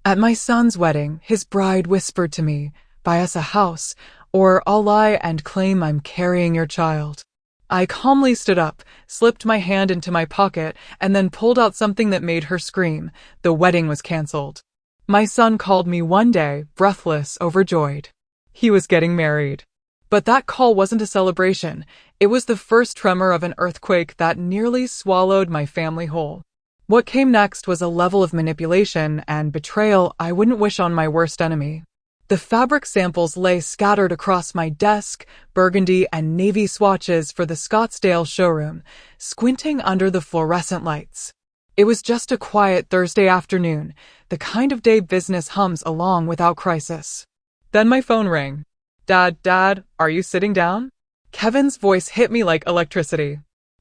At my son's wedding, his bride whispered to me, "Buy us a house, or I'll lie and claim I'm carrying your child." I calmly stood up, slipped my hand into my pocket, and then pulled out something that made her scream. The wedding was canceled. My son called me one day, breathless, overjoyed. He was getting married. But that call wasn't a celebration. It was the first tremor of an earthquake that nearly swallowed my family whole. What came next was a level of manipulation and betrayal I wouldn't wish on my worst enemy. The fabric samples lay scattered across my desk, burgundy and navy swatches for the Scottsdale showroom, squinting under the fluorescent lights. It was just a quiet Thursday afternoon, the kind of day business hums along without crisis. Then my phone rang. Dad, are you sitting down?" Kevin's voice hit me like electricity.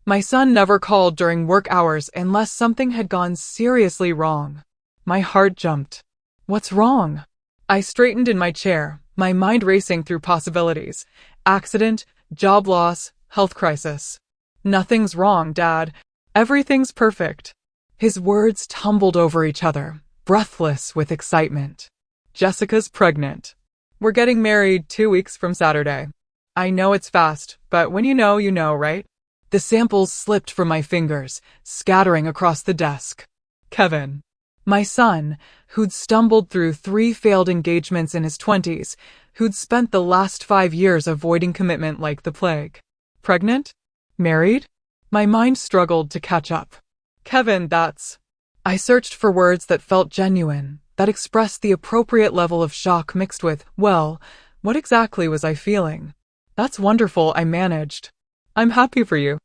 My son never called during work hours unless something had gone seriously wrong. My heart jumped. "What's wrong?" I straightened in my chair, my mind racing through possibilities. Accident, job loss, health crisis. "Nothing's wrong, Dad. Everything's perfect." His words tumbled over each other, breathless with excitement. "Jessica's pregnant. We're getting married 2 weeks from Saturday. I know it's fast, but when you know, right?" The samples slipped from my fingers, scattering across the desk. Kevin. My son, who'd stumbled through 3 failed engagements in his 20s, who'd spent the last 5 years avoiding commitment like the plague. Pregnant? Married? My mind struggled to catch up. "Kevin, that's..." I searched for words that felt genuine, that expressed the appropriate level of shock mixed with, well, what exactly was I feeling? "That's wonderful," I managed. "I'm happy for you.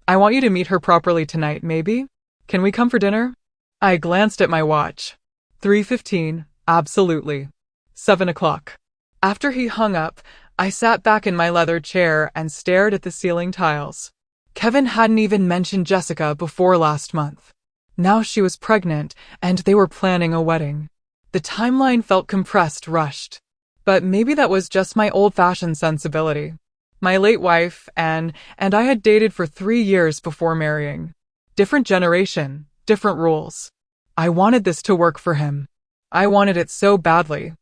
I want you to meet her properly tonight, maybe? Can we come for dinner?" I glanced at my watch. 3:15, absolutely. 7 o'clock. After he hung up, I sat back in my leather chair and stared at the ceiling tiles. Kevin hadn't even mentioned Jessica before last month. Now she was pregnant, and they were planning a wedding. The timeline felt compressed, rushed. But maybe that was just my old-fashioned sensibility. My late wife and I had dated for 3 years before marrying. Different generation, different rules. I wanted this to work for him. I wanted it so badly.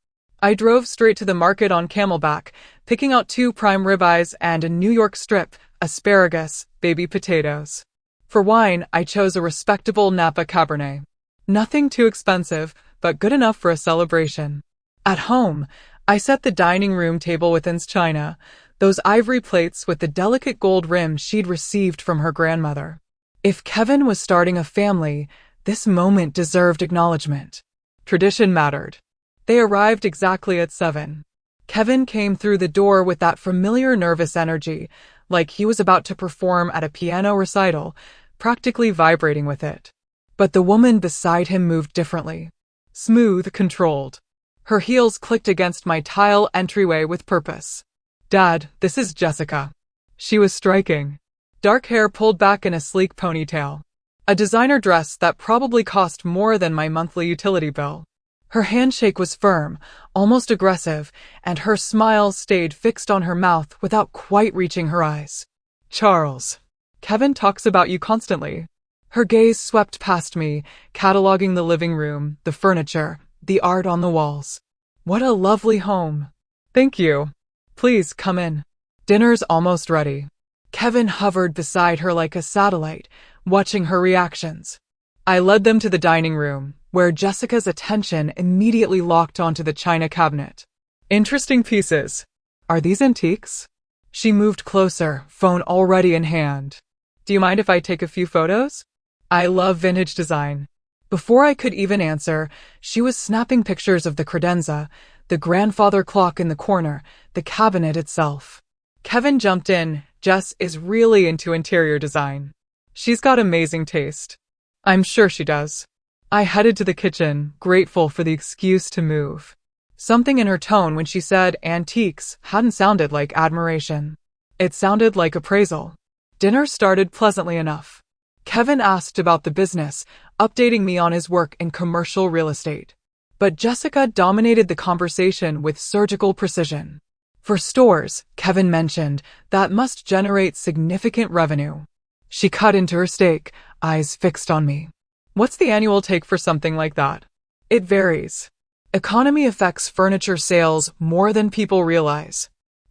I drove straight to the market on Camelback, picking out 2 prime ribeyes and a New York strip, asparagus, baby potatoes. For wine, I chose a respectable Napa Cabernet. Nothing too expensive, but good enough for a celebration. At home, I set the dining room table with its china, those ivory plates with the delicate gold rim she'd received from her grandmother. If Kevin was starting a family, this moment deserved acknowledgement. Tradition mattered. They arrived exactly at 7. Kevin came through the door with that familiar nervous energy, like he was about to perform at a piano recital, practically vibrating with it. But the woman beside him moved differently. Smooth, controlled. Her heels clicked against my tile entryway with purpose. "Dad, this is Jessica." She was striking. Dark hair pulled back in a sleek ponytail. A designer dress that probably cost more than my monthly utility bill. Her handshake was firm, almost aggressive, and her smile stayed fixed on her mouth without quite reaching her eyes. "Charles, Kevin talks about you constantly." Her gaze swept past me, cataloging the living room, the furniture, the art on the walls. "What a lovely home." "Thank you. Please come in. Dinner's almost ready." Kevin hovered beside her like a satellite, watching her reactions. I led them to the dining room, where Jessica's attention immediately locked onto the china cabinet. "Interesting pieces. Are these antiques?" She moved closer, phone already in hand. "Do you mind if I take a few photos? I love vintage design." Before I could even answer, she was snapping pictures of the credenza, the grandfather clock in the corner, the cabinet itself. Kevin jumped in. "Jess is really into interior design. She's got amazing taste." "I'm sure she does." I headed to the kitchen, grateful for the excuse to move. Something in her tone when she said antiques hadn't sounded like admiration. It sounded like appraisal. Dinner started pleasantly enough. Kevin asked about the business, updating me on his work in commercial real estate. But Jessica dominated the conversation with surgical precision. For stores, Kevin mentioned, that must generate significant revenue. She cut into her steak, eyes fixed on me. "What's the annual take for something like that?" "It varies." Economy affects furniture sales more than people realize.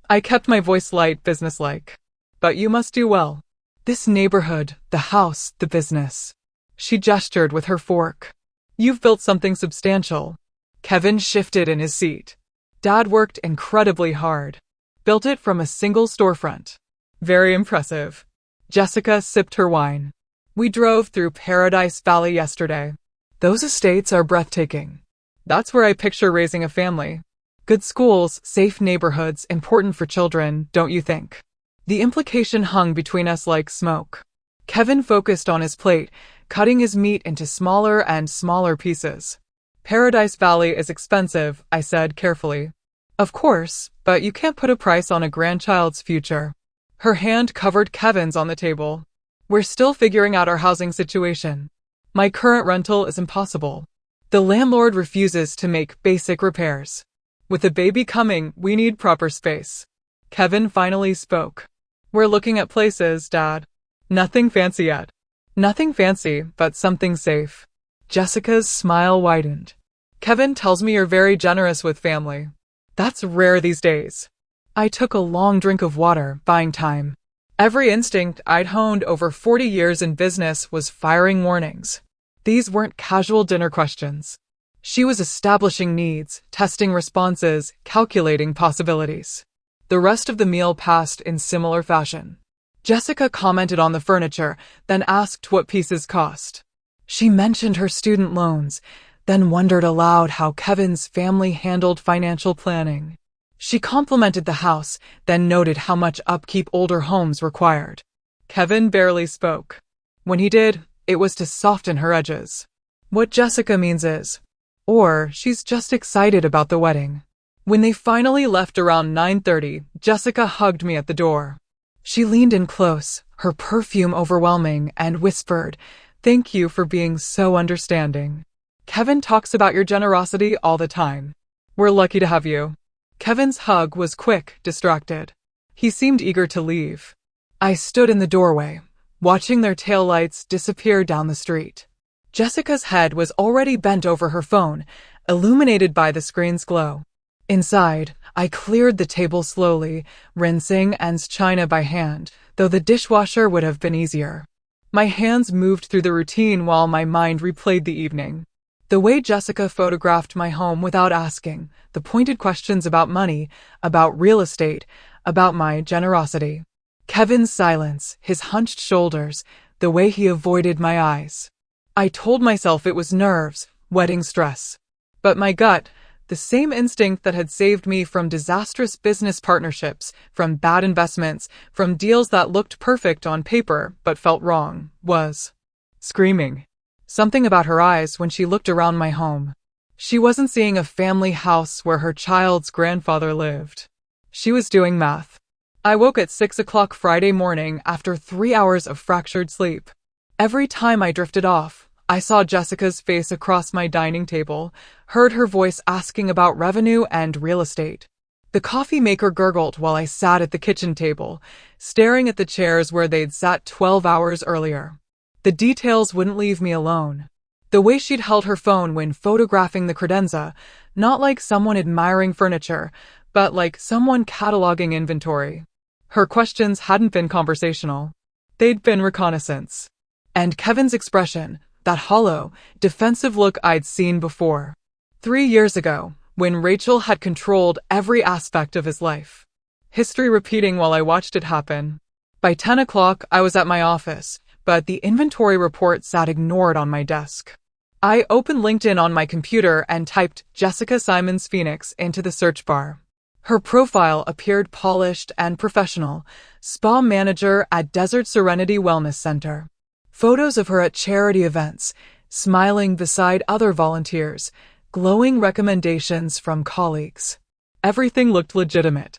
I kept my voice light, businesslike. But you must do well. This neighborhood, the house, the business. She gestured with her fork. You've built something substantial. Kevin shifted in his seat. Dad worked incredibly hard. Built it from a single storefront. Very impressive. Jessica sipped her wine. We drove through Paradise Valley yesterday. Those estates are breathtaking. That's where I picture raising a family. Good schools, safe neighborhoods, important for children, don't you think? The implication hung between us like smoke. Kevin focused on his plate, cutting his meat into smaller and smaller pieces. Paradise Valley is expensive, I said carefully. Of course, but you can't put a price on a grandchild's future. Her hand covered Kevin's on the table. We're still figuring out our housing situation. My current rental is impossible. The landlord refuses to make basic repairs. With a baby coming, we need proper space. Kevin finally spoke. We're looking at places, Dad. Nothing fancy yet. Nothing fancy, but something safe. Jessica's smile widened. Kevin tells me you're very generous with family. That's rare these days. I took a long drink of water, buying time. Every instinct I'd honed over 40 years in business was firing warnings. These weren't casual dinner questions. She was establishing needs, testing responses, calculating possibilities. The rest of the meal passed in similar fashion. Jessica commented on the furniture, then asked what pieces cost. She mentioned her student loans, then wondered aloud how Kevin's family handled financial planning. She complimented the house, then noted how much upkeep older homes required. Kevin barely spoke. When he did, it was to soften her edges. What Jessica means is, or she's just excited about the wedding. When they finally left around 9:30, Jessica hugged me at the door. She leaned in close, her perfume overwhelming, and whispered, "Thank you for being so understanding. Kevin talks about your generosity all the time. We're lucky to have you." Kevin's hug was quick, distracted. He seemed eager to leave. I stood in the doorway, watching their taillights disappear down the street. Jessica's head was already bent over her phone, illuminated by the screen's glow. Inside, I cleared the table slowly, rinsing and china by hand, though the dishwasher would have been easier. My hands moved through the routine while my mind replayed the evening. The way Jessica photographed my home without asking, the pointed questions about money, about real estate, about my generosity. Kevin's silence, his hunched shoulders, the way he avoided my eyes. I told myself it was nerves, wedding stress. But my gut, the same instinct that had saved me from disastrous business partnerships, from bad investments, from deals that looked perfect on paper but felt wrong, was screaming. Something about her eyes when she looked around my home. She wasn't seeing a family house where her child's grandfather lived. She was doing math. I woke at 6 o'clock Friday morning after 3 hours of fractured sleep. Every time I drifted off, I saw Jessica's face across my dining table, heard her voice asking about revenue and real estate. The coffee maker gurgled while I sat at the kitchen table, staring at the chairs where they'd sat 12 hours earlier. The details wouldn't leave me alone. The way she'd held her phone when photographing the credenza, not like someone admiring furniture, but like someone cataloging inventory. Her questions hadn't been conversational. They'd been reconnaissance. And Kevin's expression, that hollow, defensive look I'd seen before. 3 years ago, when Rachel had controlled every aspect of his life. History repeating while I watched it happen. By 10 o'clock, I was at my office, but the inventory report sat ignored on my desk. I opened LinkedIn on my computer and typed Jessica Simons Phoenix into the search bar. Her profile appeared polished and professional, spa manager at Desert Serenity Wellness Center. Photos of her at charity events, smiling beside other volunteers, glowing recommendations from colleagues. Everything looked legitimate.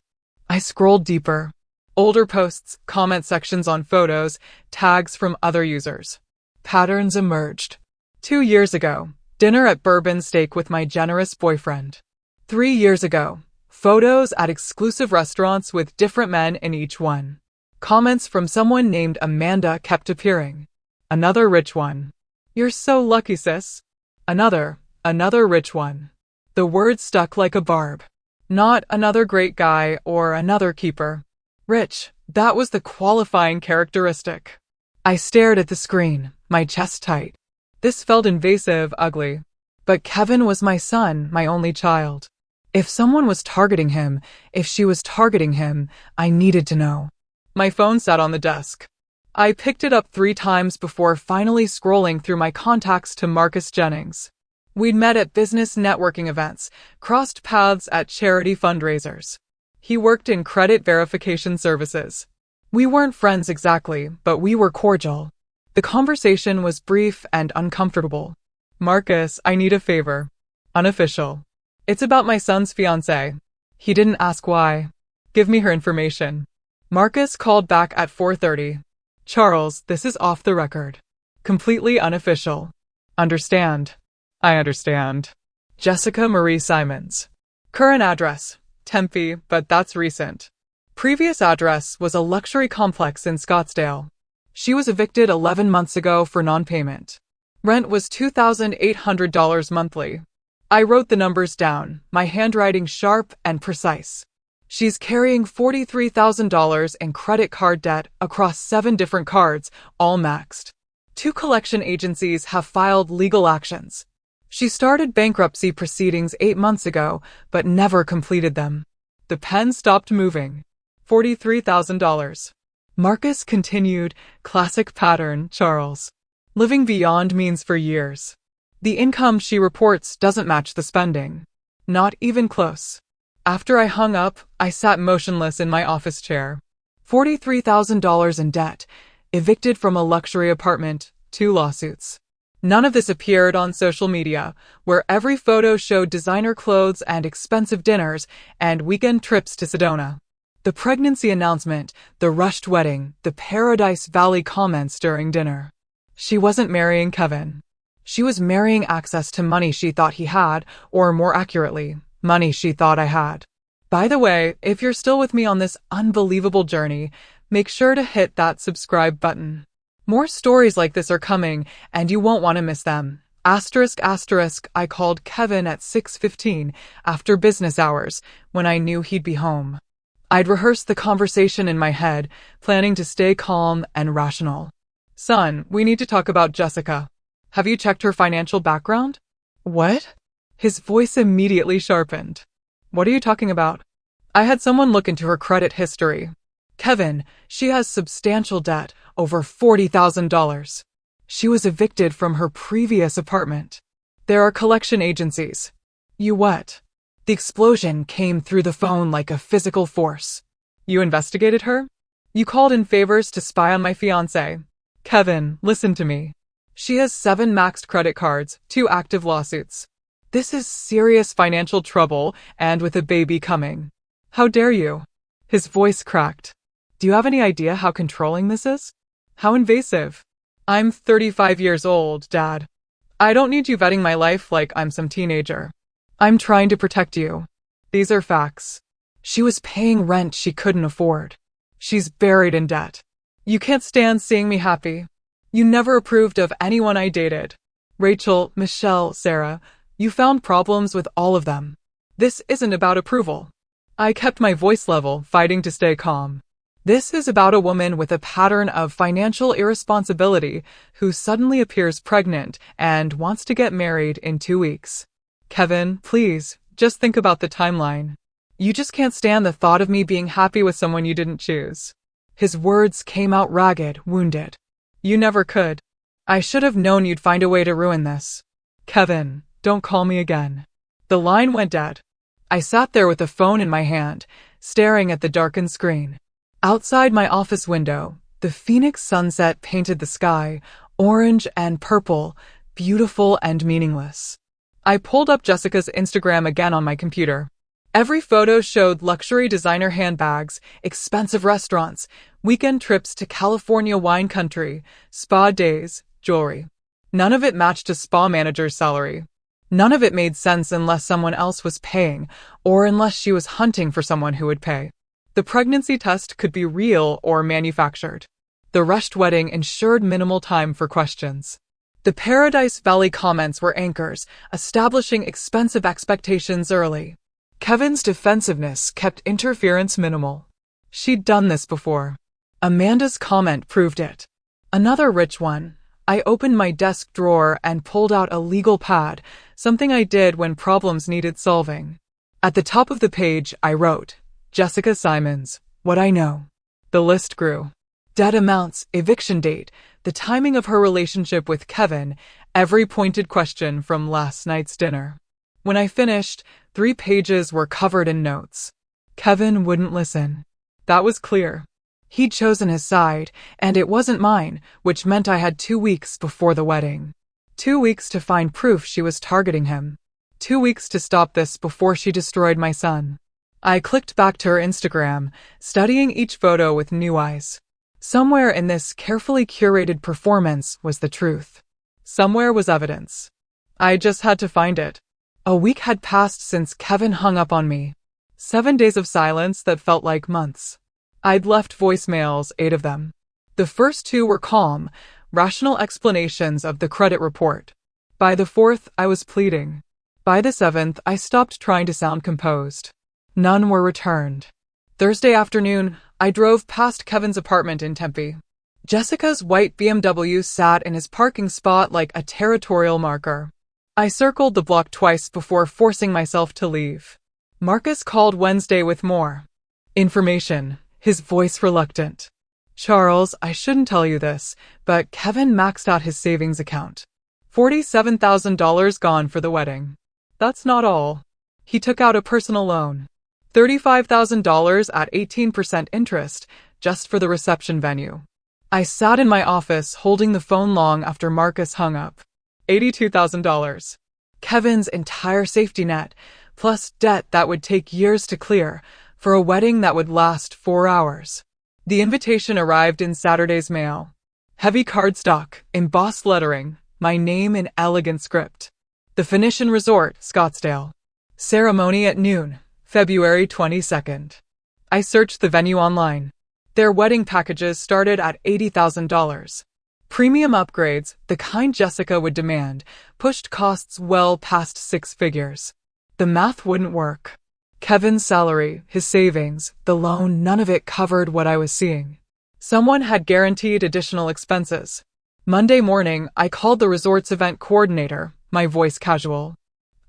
I scrolled deeper. Older posts, comment sections on photos, tags from other users. Patterns emerged. 2 years ago, dinner at Bourbon Steak with my generous boyfriend. 3 years ago, photos at exclusive restaurants with different men in each one. Comments from someone named Amanda kept appearing. Another rich one. "You're so lucky, sis." Another rich one. The word stuck like a barb. Not another great guy or another keeper. Rich, that was the qualifying characteristic. I stared at the screen, my chest tight. This felt invasive, ugly. But Kevin was my son, my only child. If someone was targeting him, if she was targeting him, I needed to know. My phone sat on the desk. I picked it up 3 times before finally scrolling through my contacts to Marcus Jennings. We'd met at business networking events, crossed paths at charity fundraisers. He worked in credit verification services. We weren't friends exactly, but we were cordial. The conversation was brief and uncomfortable. Marcus, I need a favor. Unofficial. It's about my son's fiancée. He didn't ask why. Give me her information. Marcus called back at 4:30. Charles, this is off the record. Completely unofficial. Understand. I understand. Jessica Marie Simons. Current address, Tempe, but that's recent. Previous address was a luxury complex in Scottsdale. She was evicted 11 months ago for non-payment. Rent was $2,800 monthly. I wrote the numbers down, my handwriting sharp and precise. She's carrying $43,000 in credit card debt across 7 different cards, all maxed. 2 collection agencies have filed legal actions. She started bankruptcy proceedings 8 months ago, but never completed them. The pen stopped moving. $43,000. Marcus continued, classic pattern, Charles. Living beyond means for years. The income she reports doesn't match the spending. Not even close. After I hung up, I sat motionless in my office chair. $43,000 in debt, evicted from a luxury apartment, 2 lawsuits. None of this appeared on social media, where every photo showed designer clothes and expensive dinners and weekend trips to Sedona. The pregnancy announcement, the rushed wedding, the Paradise Valley comments during dinner. She wasn't marrying Kevin. She was marrying access to money she thought he had, or more accurately, money she thought I had. By the way, if you're still with me on this unbelievable journey, make sure to hit that subscribe button. More stories like this are coming, and you won't want to miss them. ***, I called Kevin at 6:15 after business hours, when I knew he'd be home. I'd rehearsed the conversation in my head, planning to stay calm and rational. Son, we need to talk about Jessica. Have you checked her financial background? What? His voice immediately sharpened. What are you talking about? I had someone look into her credit history. Kevin, she has substantial debt, over $40,000. She was evicted from her previous apartment. There are collection agencies. You what? The explosion came through the phone like a physical force. You investigated her? You called in favors to spy on my fiancé. Kevin, listen to me. She has 7 maxed credit cards, 2 active lawsuits. This is serious financial trouble, and with a baby coming. How dare you? His voice cracked. Do you have any idea how controlling this is? How invasive? I'm 35 years old, Dad. I don't need you vetting my life like I'm some teenager. I'm trying to protect you. These are facts. She was paying rent she couldn't afford. She's buried in debt. You can't stand seeing me happy. You never approved of anyone I dated. Rachel, Michelle, Sarah, you found problems with all of them. This isn't about approval. I kept my voice level, fighting to stay calm. This is about a woman with a pattern of financial irresponsibility who suddenly appears pregnant and wants to get married in 2 weeks. Kevin, please, just think about the timeline. You just can't stand the thought of me being happy with someone you didn't choose. His words came out ragged, wounded. You never could. I should have known you'd find a way to ruin this. Kevin, don't call me again. The line went dead. I sat there with the phone in my hand, staring at the darkened screen. Outside my office window, the Phoenix sunset painted the sky, orange and purple, beautiful and meaningless. I pulled up Jessica's Instagram again on my computer. Every photo showed luxury designer handbags, expensive restaurants, weekend trips to California wine country, spa days, jewelry. None of it matched a spa manager's salary. None of it made sense unless someone else was paying, or unless she was hunting for someone who would pay. The pregnancy test could be real or manufactured. The rushed wedding ensured minimal time for questions. The Paradise Valley comments were anchors, establishing expensive expectations early. Kevin's defensiveness kept interference minimal. She'd done this before. Amanda's comment proved it. Another rich one. I opened my desk drawer and pulled out a legal pad, something I did when problems needed solving. At the top of the page, I wrote, Jessica Simons, what I know. The list grew. Debt amounts, eviction date, the timing of her relationship with Kevin, every pointed question from last night's dinner. When I finished, 3 pages were covered in notes. Kevin wouldn't listen. That was clear. He'd chosen his side, and it wasn't mine, which meant I had 2 weeks before the wedding. 2 weeks to find proof she was targeting him. 2 weeks to stop this before she destroyed my son. I clicked back to her Instagram, studying each photo with new eyes. Somewhere in this carefully curated performance was the truth. Somewhere was evidence. I just had to find it. A week had passed since Kevin hung up on me. 7 days of silence that felt like months. I'd left voicemails, 8 of them. The first 2 were calm, rational explanations of the credit report. By the 4th, I was pleading. By the 7th, I stopped trying to sound composed. None were returned. Thursday afternoon, I drove past Kevin's apartment in Tempe. Jessica's white BMW sat in his parking spot like a territorial marker. I circled the block twice before forcing myself to leave. Marcus called Wednesday with more information, his voice reluctant. Charles, I shouldn't tell you this, but Kevin maxed out his savings account. $47,000 gone for the wedding. That's not all. He took out a personal loan. $35,000 at 18% interest, just for the reception venue. I sat in my office holding the phone long after Marcus hung up. $82,000. Kevin's entire safety net, plus debt that would take years to clear, for a wedding that would last 4 hours. The invitation arrived in Saturday's mail. Heavy cardstock, embossed lettering, my name in elegant script. The Phoenician Resort, Scottsdale. Ceremony at noon, February 22nd. I searched the venue online. Their wedding packages started at $80,000. Premium upgrades, the kind Jessica would demand, pushed costs well past 6 figures. The math wouldn't work. Kevin's salary, his savings, the loan, none of it covered what I was seeing. Someone had guaranteed additional expenses. Monday morning, I called the resort's event coordinator, my voice casual.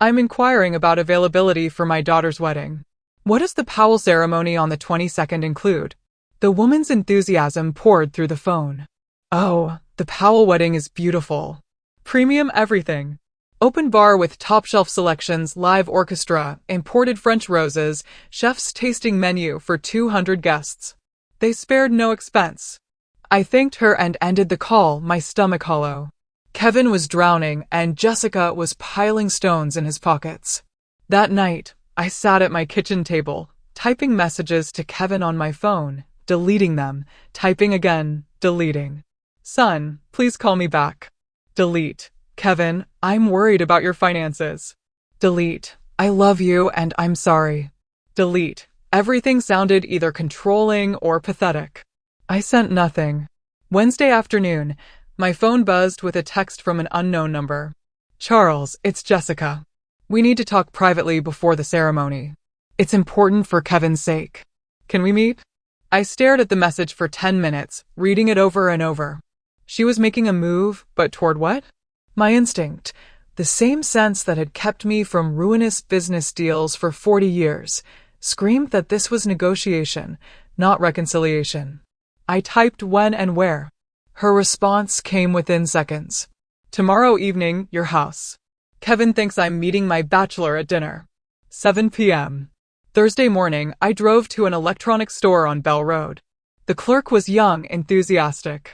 I'm inquiring about availability for my daughter's wedding. What does the Powell ceremony on the 22nd include? The woman's enthusiasm poured through the phone. Oh, the Powell wedding is beautiful. Premium everything. Open bar with top-shelf selections, live orchestra, imported French roses, chef's tasting menu for 200 guests. They spared no expense. I thanked her and ended the call, my stomach hollow. Kevin was drowning and Jessica was piling stones in his pockets. That night, I sat at my kitchen table, typing messages to Kevin on my phone, deleting them, typing again, deleting. Son, please call me back. Delete. Kevin, I'm worried about your finances. Delete. I love you and I'm sorry. Delete. Everything sounded either controlling or pathetic. I sent nothing. Wednesday afternoon, my phone buzzed with a text from an unknown number. Charles, it's Jessica. We need to talk privately before the ceremony. It's important for Kevin's sake. Can we meet? I stared at the message for 10 minutes, reading it over and over. She was making a move, but toward what? My instinct, the same sense that had kept me from ruinous business deals for 40 years, screamed that this was negotiation, not reconciliation. I typed when and where. Her response came within seconds. Tomorrow evening, your house. Kevin thinks I'm meeting my bachelor at dinner. 7 p.m. Thursday morning, I drove to an electronics store on Bell Road. The clerk was young, enthusiastic.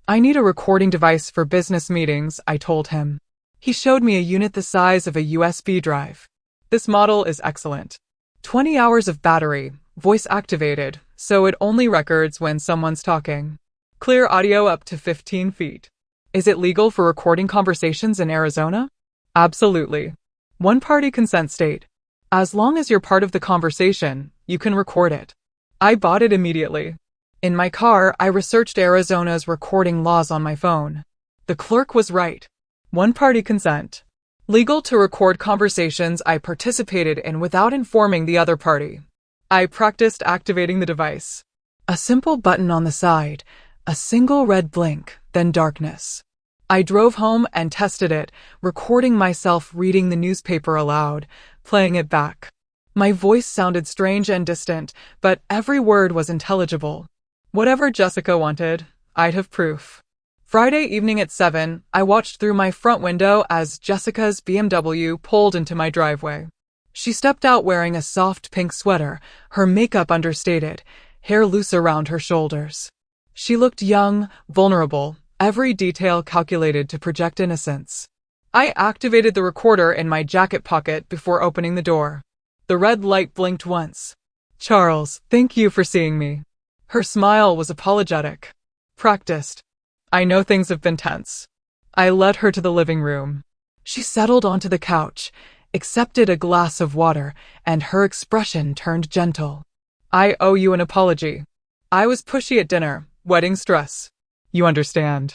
I need a recording device for business meetings, I told him. He showed me a unit the size of a USB drive. This model is excellent. 20 hours of battery, voice activated, so it only records when someone's talking. Clear audio up to 15 feet. Is it legal for recording conversations in Arizona? Absolutely. One-party consent state. As long as you're part of the conversation, you can record it. I bought it immediately. In my car, I researched Arizona's recording laws on my phone. The clerk was right. One-party consent. Legal to record conversations I participated in without informing the other party. I practiced activating the device. A simple button on the side, a single red blink, then darkness. I drove home and tested it, recording myself reading the newspaper aloud, playing it back. My voice sounded strange and distant, but every word was intelligible. Whatever Jessica wanted, I'd have proof. Friday evening at 7, I watched through my front window as Jessica's BMW pulled into my driveway. She stepped out wearing a soft pink sweater, her makeup understated, hair loose around her shoulders. She looked young, vulnerable, every detail calculated to project innocence. I activated the recorder in my jacket pocket before opening the door. The red light blinked once. "Charles, thank you for seeing me." Her smile was apologetic. "Practiced. I know things have been tense." I led her to the living room. She settled onto the couch, accepted a glass of water, and her expression turned gentle. "I owe you an apology. I was pushy at dinner, wedding stress. You understand."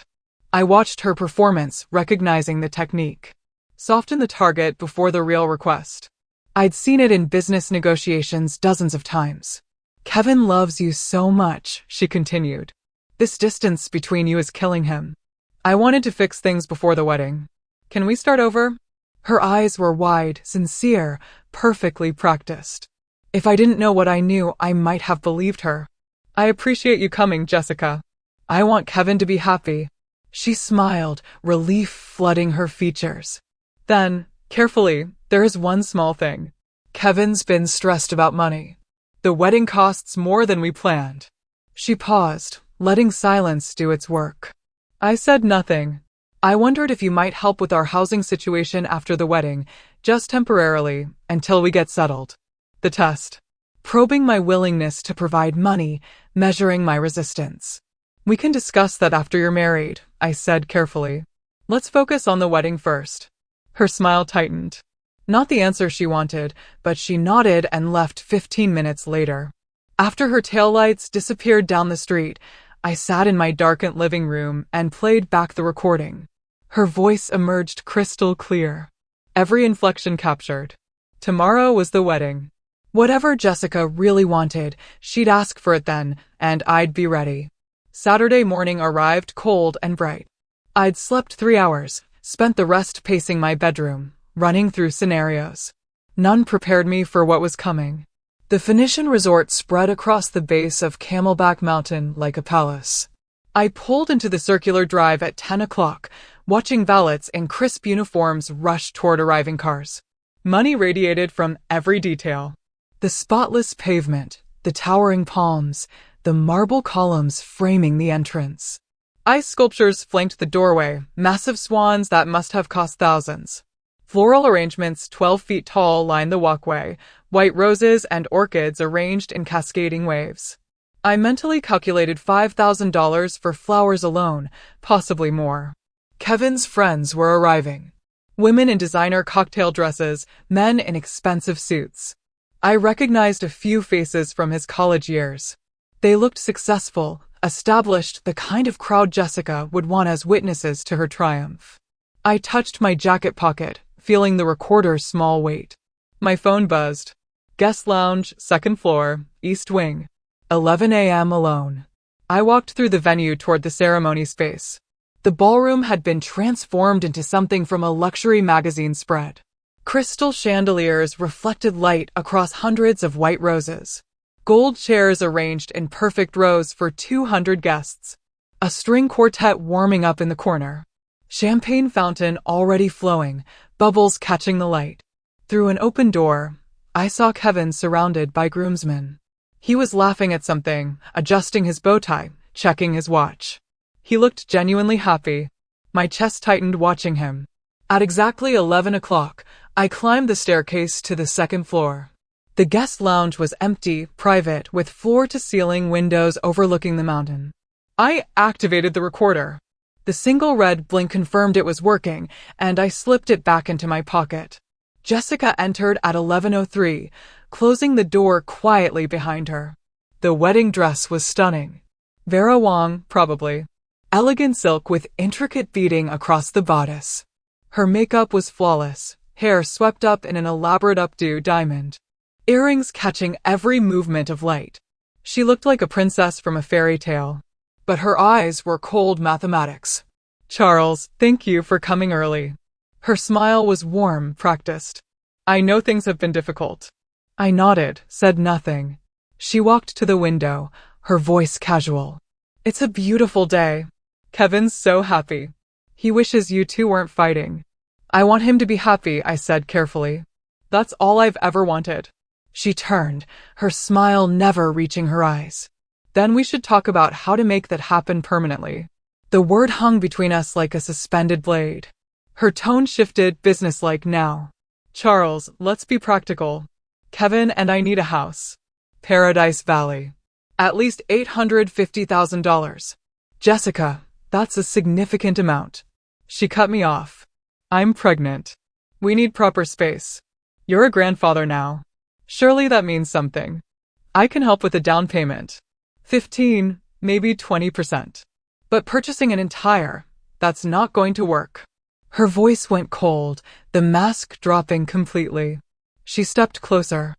I watched her performance, recognizing the technique. Soften the target before the real request. I'd seen it in business negotiations dozens of times. "Kevin loves you so much," she continued. "This distance between you is killing him. I wanted to fix things before the wedding. Can we start over?" Her eyes were wide, sincere, perfectly practiced. If I didn't know what I knew, I might have believed her. "I appreciate you coming, Jessica. I want Kevin to be happy." She smiled, relief flooding her features. Then, carefully, there is one small thing. Kevin's been stressed about money. The wedding costs more than we planned. She paused, letting silence do its work. I said nothing. "I wondered if you might help with our housing situation after the wedding, just temporarily, until we get settled." The test. Probing my willingness to provide money, measuring my resistance. "We can discuss that after you're married," I said carefully. "Let's focus on the wedding first." Her smile tightened. Not the answer she wanted, but she nodded and left 15 minutes later. After her taillights disappeared down the street, I sat in my darkened living room and played back the recording. Her voice emerged crystal clear. Every inflection captured. Tomorrow was the wedding. Whatever Jessica really wanted, she'd ask for it then, and I'd be ready. Saturday morning arrived cold and bright. I'd slept 3 hours, spent the rest pacing my bedroom, running through scenarios. None prepared me for what was coming. The Phoenician resort spread across the base of Camelback Mountain like a palace. I pulled into the circular drive at 10 o'clock, watching valets in crisp uniforms rush toward arriving cars. Money radiated from every detail. The spotless pavement, the towering palms, the marble columns framing the entrance. Ice sculptures flanked the doorway, massive swans that must have cost thousands. Floral arrangements 12 feet tall lined the walkway, white roses and orchids arranged in cascading waves. I mentally calculated $5,000 for flowers alone, possibly more. Kevin's friends were arriving. Women in designer cocktail dresses, men in expensive suits. I recognized a few faces from his college years. They looked successful, established, the kind of crowd Jessica would want as witnesses to her triumph. I touched my jacket pocket, feeling the recorder's small weight. My phone buzzed. Guest lounge, second floor, east wing. 11 a.m. alone. I walked through the venue toward the ceremony space. The ballroom had been transformed into something from a luxury magazine spread. Crystal chandeliers reflected light across hundreds of white roses. Gold chairs arranged in perfect rows for 200 guests. A string quartet warming up in the corner. Champagne fountain already flowing, bubbles catching the light. Through an open door, I saw Kevin surrounded by groomsmen. He was laughing at something, adjusting his bow tie, checking his watch. He looked genuinely happy. My chest tightened watching him. At exactly 11 o'clock, I climbed the staircase to the second floor. The guest lounge was empty, private, with floor-to-ceiling windows overlooking the mountain. I activated the recorder. The single red blink confirmed it was working, and I slipped it back into my pocket. Jessica entered at 11:03, closing the door quietly behind her. The wedding dress was stunning. Vera Wang, probably. Elegant silk with intricate beading across the bodice. Her makeup was flawless, hair swept up in an elaborate updo diamond, earrings catching every movement of light. She looked like a princess from a fairy tale, but her eyes were cold mathematics. Charles, thank you for coming early. Her smile was warm, practiced. I know things have been difficult. I nodded, said nothing. She walked to the window, her voice casual. It's a beautiful day. Kevin's so happy. He wishes you two weren't fighting. I want him to be happy, I said carefully. That's all I've ever wanted. She turned, her smile never reaching her eyes. Then we should talk about how to make that happen permanently. The word hung between us like a suspended blade. Her tone shifted, businesslike now. Charles, let's be practical. Kevin and I need a house. Paradise Valley. At least $850,000. Jessica, that's a significant amount. She cut me off. I'm pregnant. We need proper space. You're a grandfather now. Surely that means something. I can help with a down payment. 15, maybe 20%. But purchasing an entire, that's not going to work. Her voice went cold, the mask dropping completely. She stepped closer.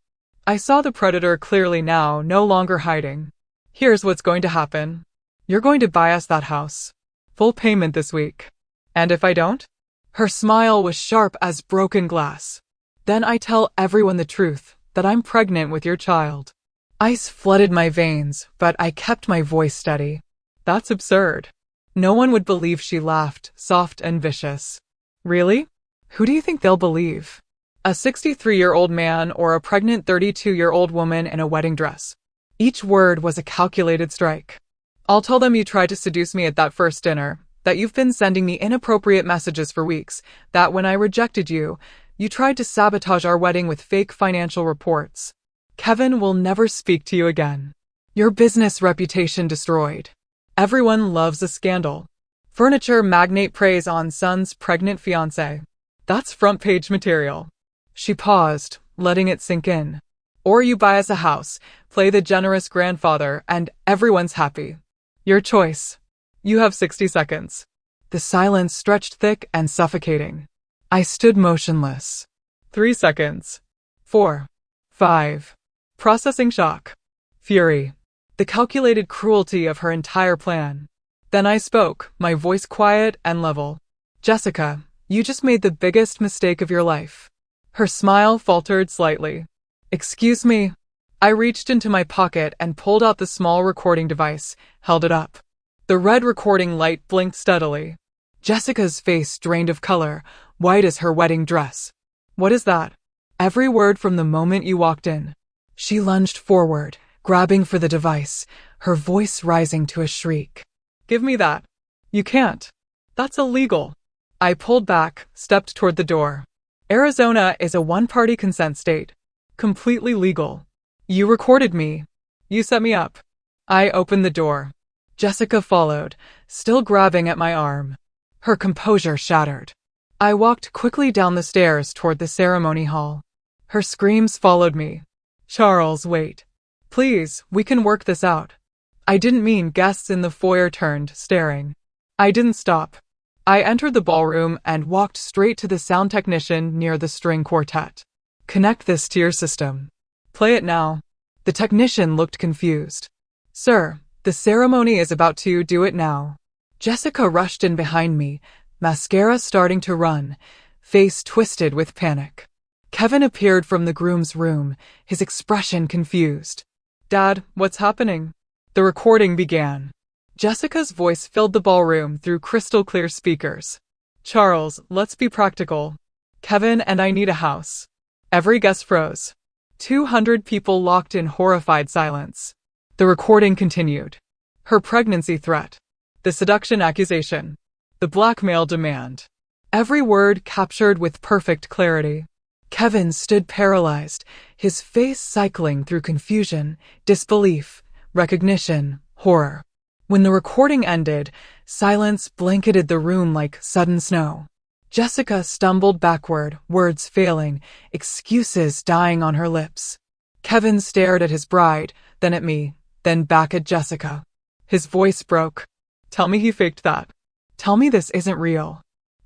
I saw the predator clearly now, no longer hiding. Here's what's going to happen. You're going to buy us that house. Full payment this week. And if I don't? Her smile was sharp as broken glass. Then I tell everyone the truth, that I'm pregnant with your child. Ice flooded my veins, but I kept my voice steady. That's absurd. No one would believe. She laughed, soft and vicious. Really? Who do you think they'll believe? A 63-year-old man or a pregnant 32-year-old woman in a wedding dress? Each word was a calculated strike. I'll tell them you tried to seduce me at that first dinner, that you've been sending me inappropriate messages for weeks, that when I rejected you, you tried to sabotage our wedding with fake financial reports. Kevin will never speak to you again. Your business reputation destroyed. Everyone loves a scandal. Furniture magnate preys on son's pregnant fiancé. That's front-page material. She paused, letting it sink in. Or you buy us a house, play the generous grandfather, and everyone's happy. Your choice. You have 60 seconds. The silence stretched thick and suffocating. I stood motionless. 3 seconds. 4. 5. Processing shock. Fury. The calculated cruelty of her entire plan. Then I spoke, my voice quiet and level. Jessica, you just made the biggest mistake of your life. Her smile faltered slightly. Excuse me. I reached into my pocket and pulled out the small recording device, held it up. The red recording light blinked steadily. Jessica's face drained of color, white as her wedding dress. What is that? Every word from the moment you walked in. She lunged forward, grabbing for the device, her voice rising to a shriek. Give me that. You can't. That's illegal. I pulled back, stepped toward the door. Arizona is a one-party consent state. Completely legal. You recorded me. You set me up. I opened the door. Jessica followed, still grabbing at my arm. Her composure shattered. I walked quickly down the stairs toward the ceremony hall. Her screams followed me. Charles, wait. Please, we can work this out. I didn't mean. Guests in the foyer turned, staring. I didn't stop. I entered the ballroom and walked straight to the sound technician near the string quartet. Connect this to your system. Play it now. The technician looked confused. Sir, the ceremony is about to. Do it now. Jessica rushed in behind me, mascara starting to run, face twisted with panic. Kevin appeared from the groom's room, his expression confused. Dad, what's happening? The recording began. Jessica's voice filled the ballroom through crystal-clear speakers. Charles, let's be practical. Kevin and I need a house. Every guest froze. 200 people locked in horrified silence. The recording continued. Her pregnancy threat. The seduction accusation. The blackmail demand. Every word captured with perfect clarity. Kevin stood paralyzed, his face cycling through confusion, disbelief, recognition, horror. When the recording ended, silence blanketed the room like sudden snow. Jessica stumbled backward, words failing, excuses dying on her lips. Kevin stared at his bride, then at me, then back at Jessica. His voice broke. Tell me he faked that. Tell me this isn't real.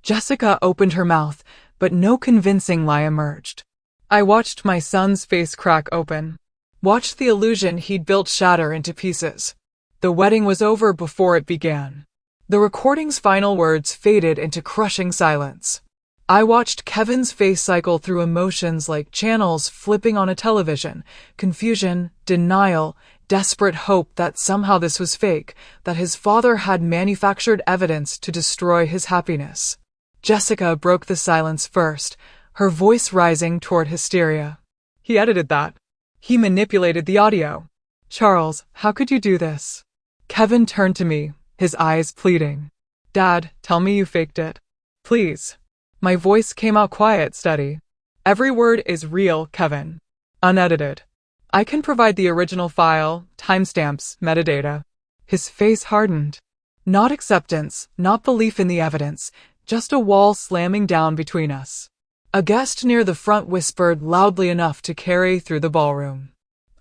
Jessica opened her mouth, but no convincing lie emerged. I watched my son's face crack open. Watched the illusion he'd built shatter into pieces. The wedding was over before it began. The recording's final words faded into crushing silence. I watched Kevin's face cycle through emotions like channels flipping on a television: confusion, denial, desperate hope that somehow this was fake, that his father had manufactured evidence to destroy his happiness. Jessica broke the silence first, her voice rising toward hysteria. He edited that. He manipulated the audio. Charles, how could you do this? Kevin turned to me, his eyes pleading. Dad, tell me you faked it. Please. My voice came out quiet, steady. Every word is real, Kevin. Unedited. I can provide the original file, timestamps, metadata. His face hardened. Not acceptance, not belief in the evidence, just a wall slamming down between us. A guest near the front whispered loudly enough to carry through the ballroom.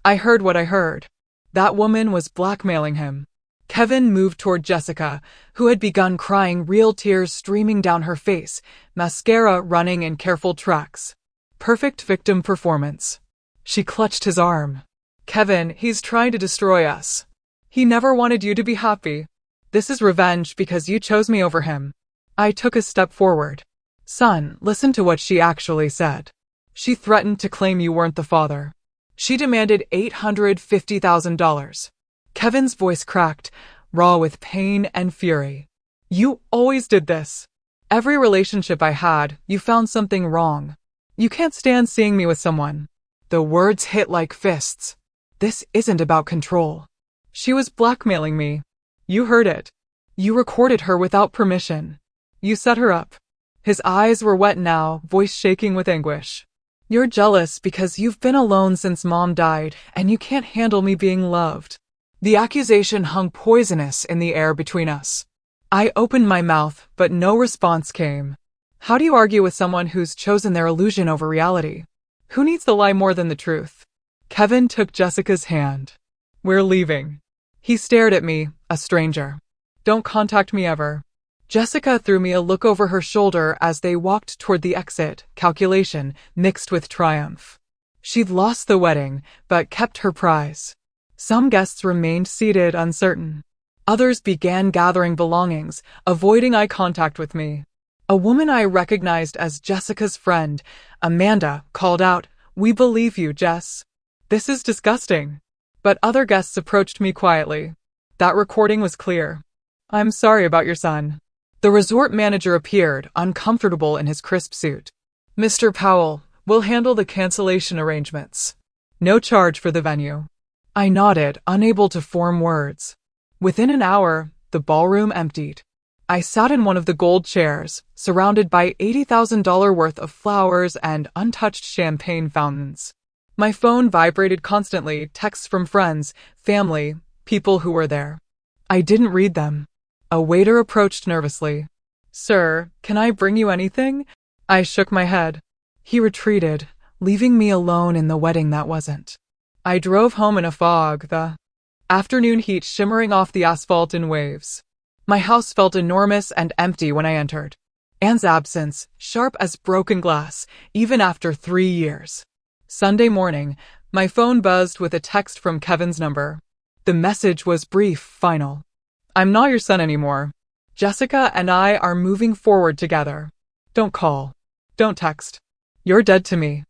I heard what I heard. That woman was blackmailing him. Kevin moved toward Jessica, who had begun crying, real tears streaming down her face, mascara running in careful tracks. Perfect victim performance. She clutched his arm. Kevin, he's trying to destroy us. He never wanted you to be happy. This is revenge because you chose me over him. I took a step forward. Son, listen to what she actually said. She threatened to claim you weren't the father. She demanded $850,000. Kevin's voice cracked, raw with pain and fury. You always did this. Every relationship I had, you found something wrong. You can't stand seeing me with someone. The words hit like fists. This isn't about control. She was blackmailing me. You heard it. You recorded her without permission. You set her up. His eyes were wet now, voice shaking with anguish. You're jealous because you've been alone since Mom died, and you can't handle me being loved. The accusation hung poisonous in the air between us. I opened my mouth, but no response came. How do you argue with someone who's chosen their illusion over reality? Who needs the lie more than the truth? Kevin took Jessica's hand. We're leaving. He stared at me, a stranger. Don't contact me ever. Jessica threw me a look over her shoulder as they walked toward the exit, calculation mixed with triumph. She'd lost the wedding, but kept her prize. Some guests remained seated, uncertain. Others began gathering belongings, avoiding eye contact with me. A woman I recognized as Jessica's friend, Amanda, called out, "We believe you, Jess." This is disgusting. But other guests approached me quietly. That recording was clear. I'm sorry about your son. The resort manager appeared, uncomfortable in his crisp suit. Mr. Powell, we'll handle the cancellation arrangements. No charge for the venue. I nodded, unable to form words. Within an hour, the ballroom emptied. I sat in one of the gold chairs, surrounded by $80,000 worth of flowers and untouched champagne fountains. My phone vibrated constantly, texts from friends, family, people who were there. I didn't read them. A waiter approached nervously. Sir, can I bring you anything? I shook my head. He retreated, leaving me alone in the wedding that wasn't. I drove home in a fog, the afternoon heat shimmering off the asphalt in waves. My house felt enormous and empty when I entered. Anne's absence, sharp as broken glass, even after 3 years. Sunday morning, my phone buzzed with a text from Kevin's number. The message was brief, final. I'm not your son anymore. Jessica and I are moving forward together. Don't call. Don't text. You're dead to me.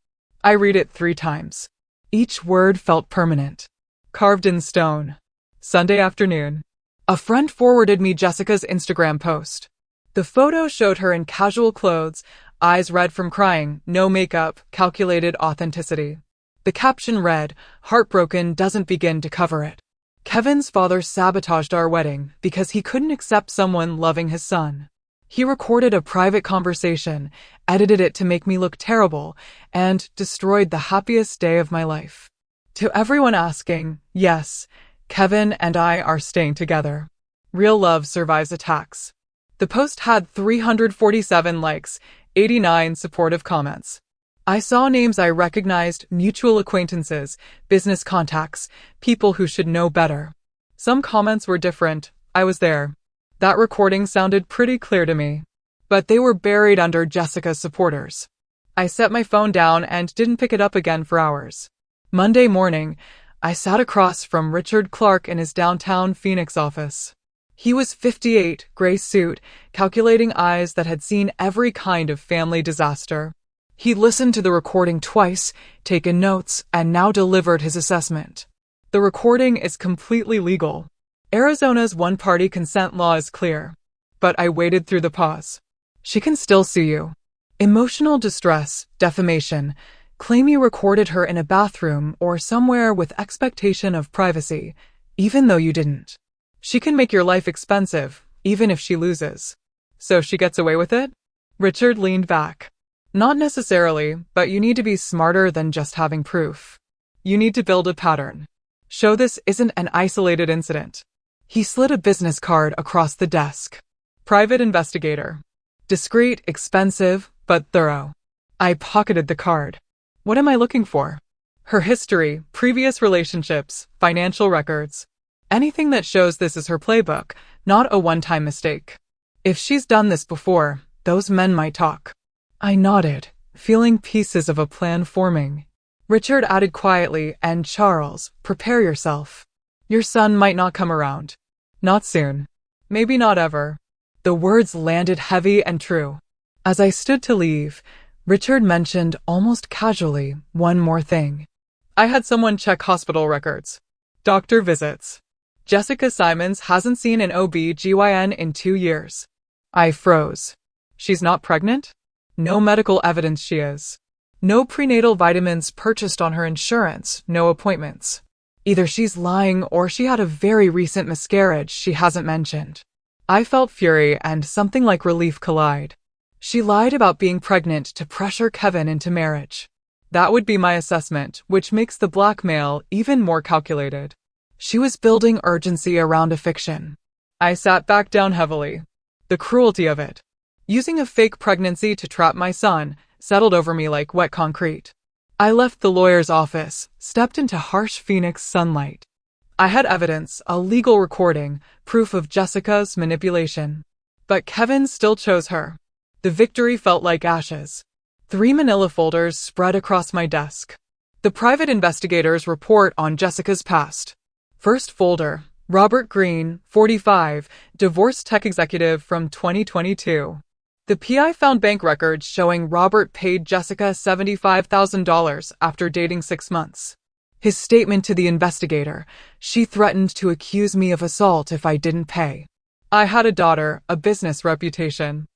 I read it 3 times. Each word felt permanent. Carved in stone. Sunday afternoon. A friend forwarded me Jessica's Instagram post. The photo showed her in casual clothes, eyes red from crying, no makeup, calculated authenticity. The caption read, "Heartbroken doesn't begin to cover it." Kevin's father sabotaged our wedding because he couldn't accept someone loving his son. He recorded a private conversation, edited it to make me look terrible, and destroyed the happiest day of my life. To everyone asking, yes, Kevin and I are staying together. Real love survives attacks. The post had 347 likes, 89 supportive comments. I saw names I recognized, mutual acquaintances, business contacts, people who should know better. Some comments were different. I was there. That recording sounded pretty clear to me. but they were buried under Jessica's supporters. I set my phone down and didn't pick it up again for hours. Monday morning, I sat across from Richard Clark in his downtown Phoenix office. He was 58, gray suit, calculating eyes that had seen every kind of family disaster. He listened to the recording twice, taken notes, and now delivered his assessment. The recording is completely legal. Arizona's one-party consent law is clear. But I waded through the pause. She can still sue you. Emotional distress, defamation, claim you recorded her in a bathroom or somewhere with expectation of privacy, even though you didn't. She can make your life expensive, even if she loses. So she gets away with it? Richard leaned back. Not necessarily, but you need to be smarter than just having proof. You need to build a pattern. Show this isn't an isolated incident. He slid a business card across the desk. Private investigator. Discreet, expensive, but thorough. I pocketed the card. What am I looking for? Her history, previous relationships, financial records. Anything that shows this is her playbook, not a one-time mistake. If she's done this before, those men might talk. I nodded, feeling pieces of a plan forming. Richard added quietly, and Charles, prepare yourself. Your son might not come around. Not soon. Maybe not ever. The words landed heavy and true. As I stood to leave, Richard mentioned almost casually one more thing. I had someone check hospital records. Doctor visits. Jessica Simons hasn't seen an OB/GYN in 2 years. I froze. She's not pregnant? No medical evidence she is. No prenatal vitamins purchased on her insurance, no appointments. Either she's lying or she had a very recent miscarriage she hasn't mentioned. I felt fury and something like relief collide. She lied about being pregnant to pressure Kevin into marriage. That would be my assessment, which makes the blackmail even more calculated. She was building urgency around a fiction. I sat back down heavily. The cruelty of it. Using a fake pregnancy to trap my son settled over me like wet concrete. I left the lawyer's office, stepped into harsh Phoenix sunlight. I had evidence, a legal recording, proof of Jessica's manipulation. But Kevin still chose her. The victory felt like ashes. 3 manila folders spread across my desk. The private investigator's report on Jessica's past. First folder, Robert Green, 45, divorce tech executive from 2022. The PI found bank records showing Robert paid Jessica $75,000 after dating 6 months. His statement to the investigator, she threatened to accuse me of assault if I didn't pay. I had a daughter, a business reputation.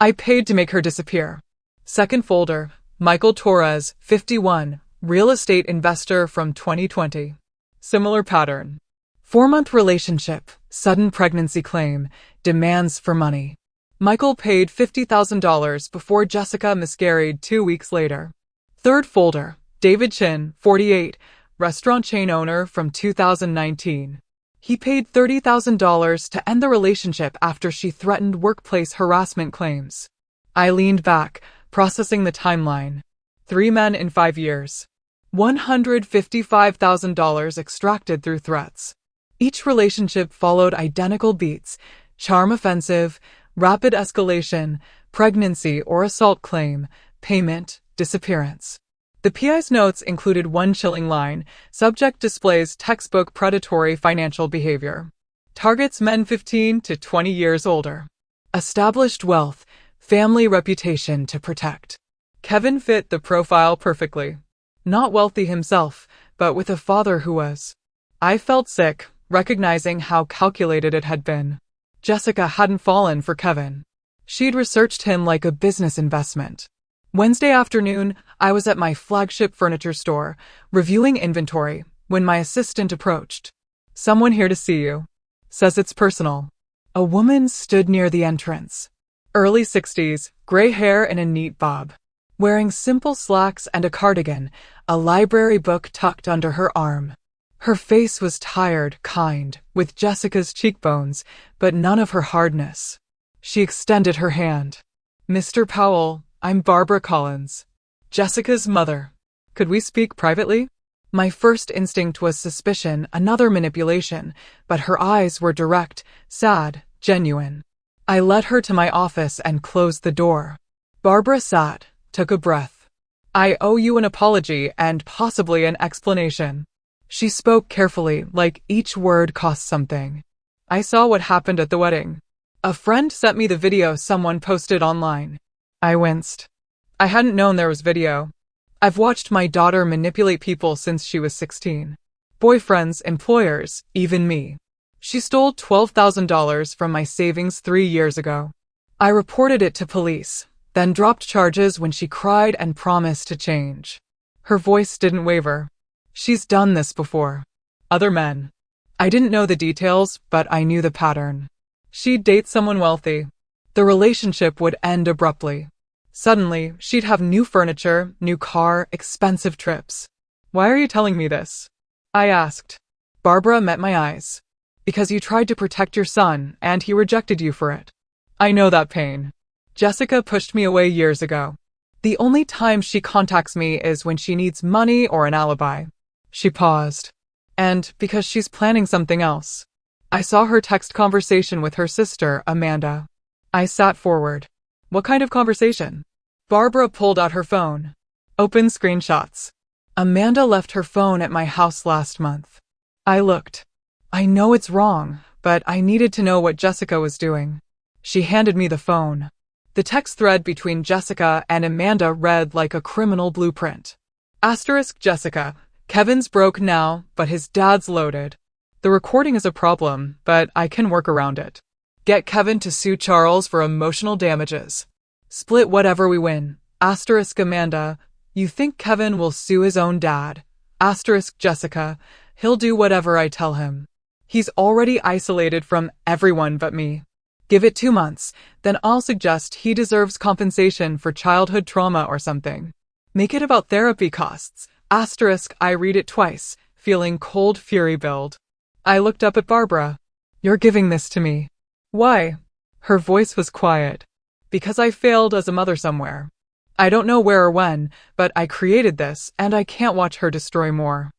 I paid to make her disappear. Second folder, Michael Torres, 51, real estate investor from 2020. Similar pattern. 4-month relationship, sudden pregnancy claim, demands for money. Michael paid $50,000 before Jessica miscarried 2 weeks later. Third folder, David Chin, 48, restaurant chain owner from 2019. He paid $30,000 to end the relationship after she threatened workplace harassment claims. I leaned back, processing the timeline. 3 men in 5 years. $155,000 extracted through threats. Each relationship followed identical beats: charm offensive, rapid escalation, pregnancy or assault claim, payment, disappearance. The PI's notes included one chilling line: subject displays textbook predatory financial behavior. Targets men 15 to 20 years older. Established wealth, family reputation to protect. Kevin fit the profile perfectly. Not wealthy himself, but with a father who was. I felt sick, recognizing how calculated it had been. Jessica hadn't fallen for Kevin. She'd researched him like a business investment. Wednesday afternoon, I was at my flagship furniture store, reviewing inventory, when my assistant approached. Someone here to see you. Says it's personal. A woman stood near the entrance. Early 60s, gray hair in a neat bob. Wearing simple slacks and a cardigan, a library book tucked under her arm. Her face was tired, kind, with Jessica's cheekbones, but none of her hardness. She extended her hand. Mr. Powell, I'm Barbara Collins, Jessica's mother. Could we speak privately? My first instinct was suspicion, another manipulation, but her eyes were direct, sad, genuine. I led her to my office and closed the door. Barbara sat, took a breath. I owe you an apology and possibly an explanation. She spoke carefully, like each word cost something. I saw what happened at the wedding. A friend sent me the video someone posted online. I winced. I hadn't known there was video. I've watched my daughter manipulate people since she was 16. Boyfriends, employers, even me. She stole $12,000 from my savings 3 years ago. I reported it to police, then dropped charges when she cried and promised to change. Her voice didn't waver. She's done this before. Other men. I didn't know the details, but I knew the pattern. She'd date someone wealthy. The relationship would end abruptly. Suddenly, she'd have new furniture, new car, expensive trips. Why are you telling me this? I asked. Barbara met my eyes. Because you tried to protect your son, and he rejected you for it. I know that pain. Jessica pushed me away years ago. The only time she contacts me is when she needs money or an alibi. She paused. And because she's planning something else. I saw her text conversation with her sister, Amanda. I sat forward. What kind of conversation? Barbara pulled out her phone. Open screenshots. Amanda left her phone at my house last month. I looked. I know it's wrong, but I needed to know what Jessica was doing. She handed me the phone. The text thread between Jessica and Amanda read like a criminal blueprint. Asterisk Jessica. Kevin's broke now, but his dad's loaded. The recording is a problem, but I can work around it. Get Kevin to sue Charles for emotional damages. Split whatever we win. Asterisk Amanda. You think Kevin will sue his own dad. Asterisk Jessica. He'll do whatever I tell him. He's already isolated from everyone but me. Give it 2 months, then I'll suggest he deserves compensation for childhood trauma or something. Make it about therapy costs. Asterisk, I read it twice, feeling cold fury build. I looked up at Barbara. You're giving this to me. Why? Her voice was quiet. Because I failed as a mother somewhere. I don't know where or when, but I created this, and I can't watch her destroy more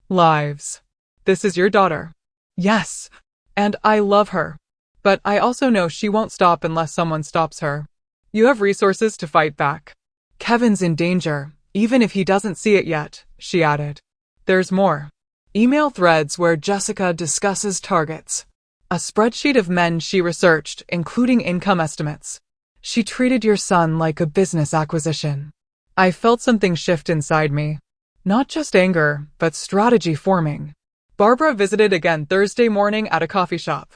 lives. This is your daughter. Yes. And I love her. But I also know she won't stop unless someone stops her. You have resources to fight back. Kevin's in danger, even if he doesn't see it yet, she added. There's more. Email threads where Jessica discusses targets. A spreadsheet of men she researched, including income estimates. She treated your son like a business acquisition. I felt something shift inside me. Not just anger, but strategy forming. Barbara visited again Thursday morning at a coffee shop.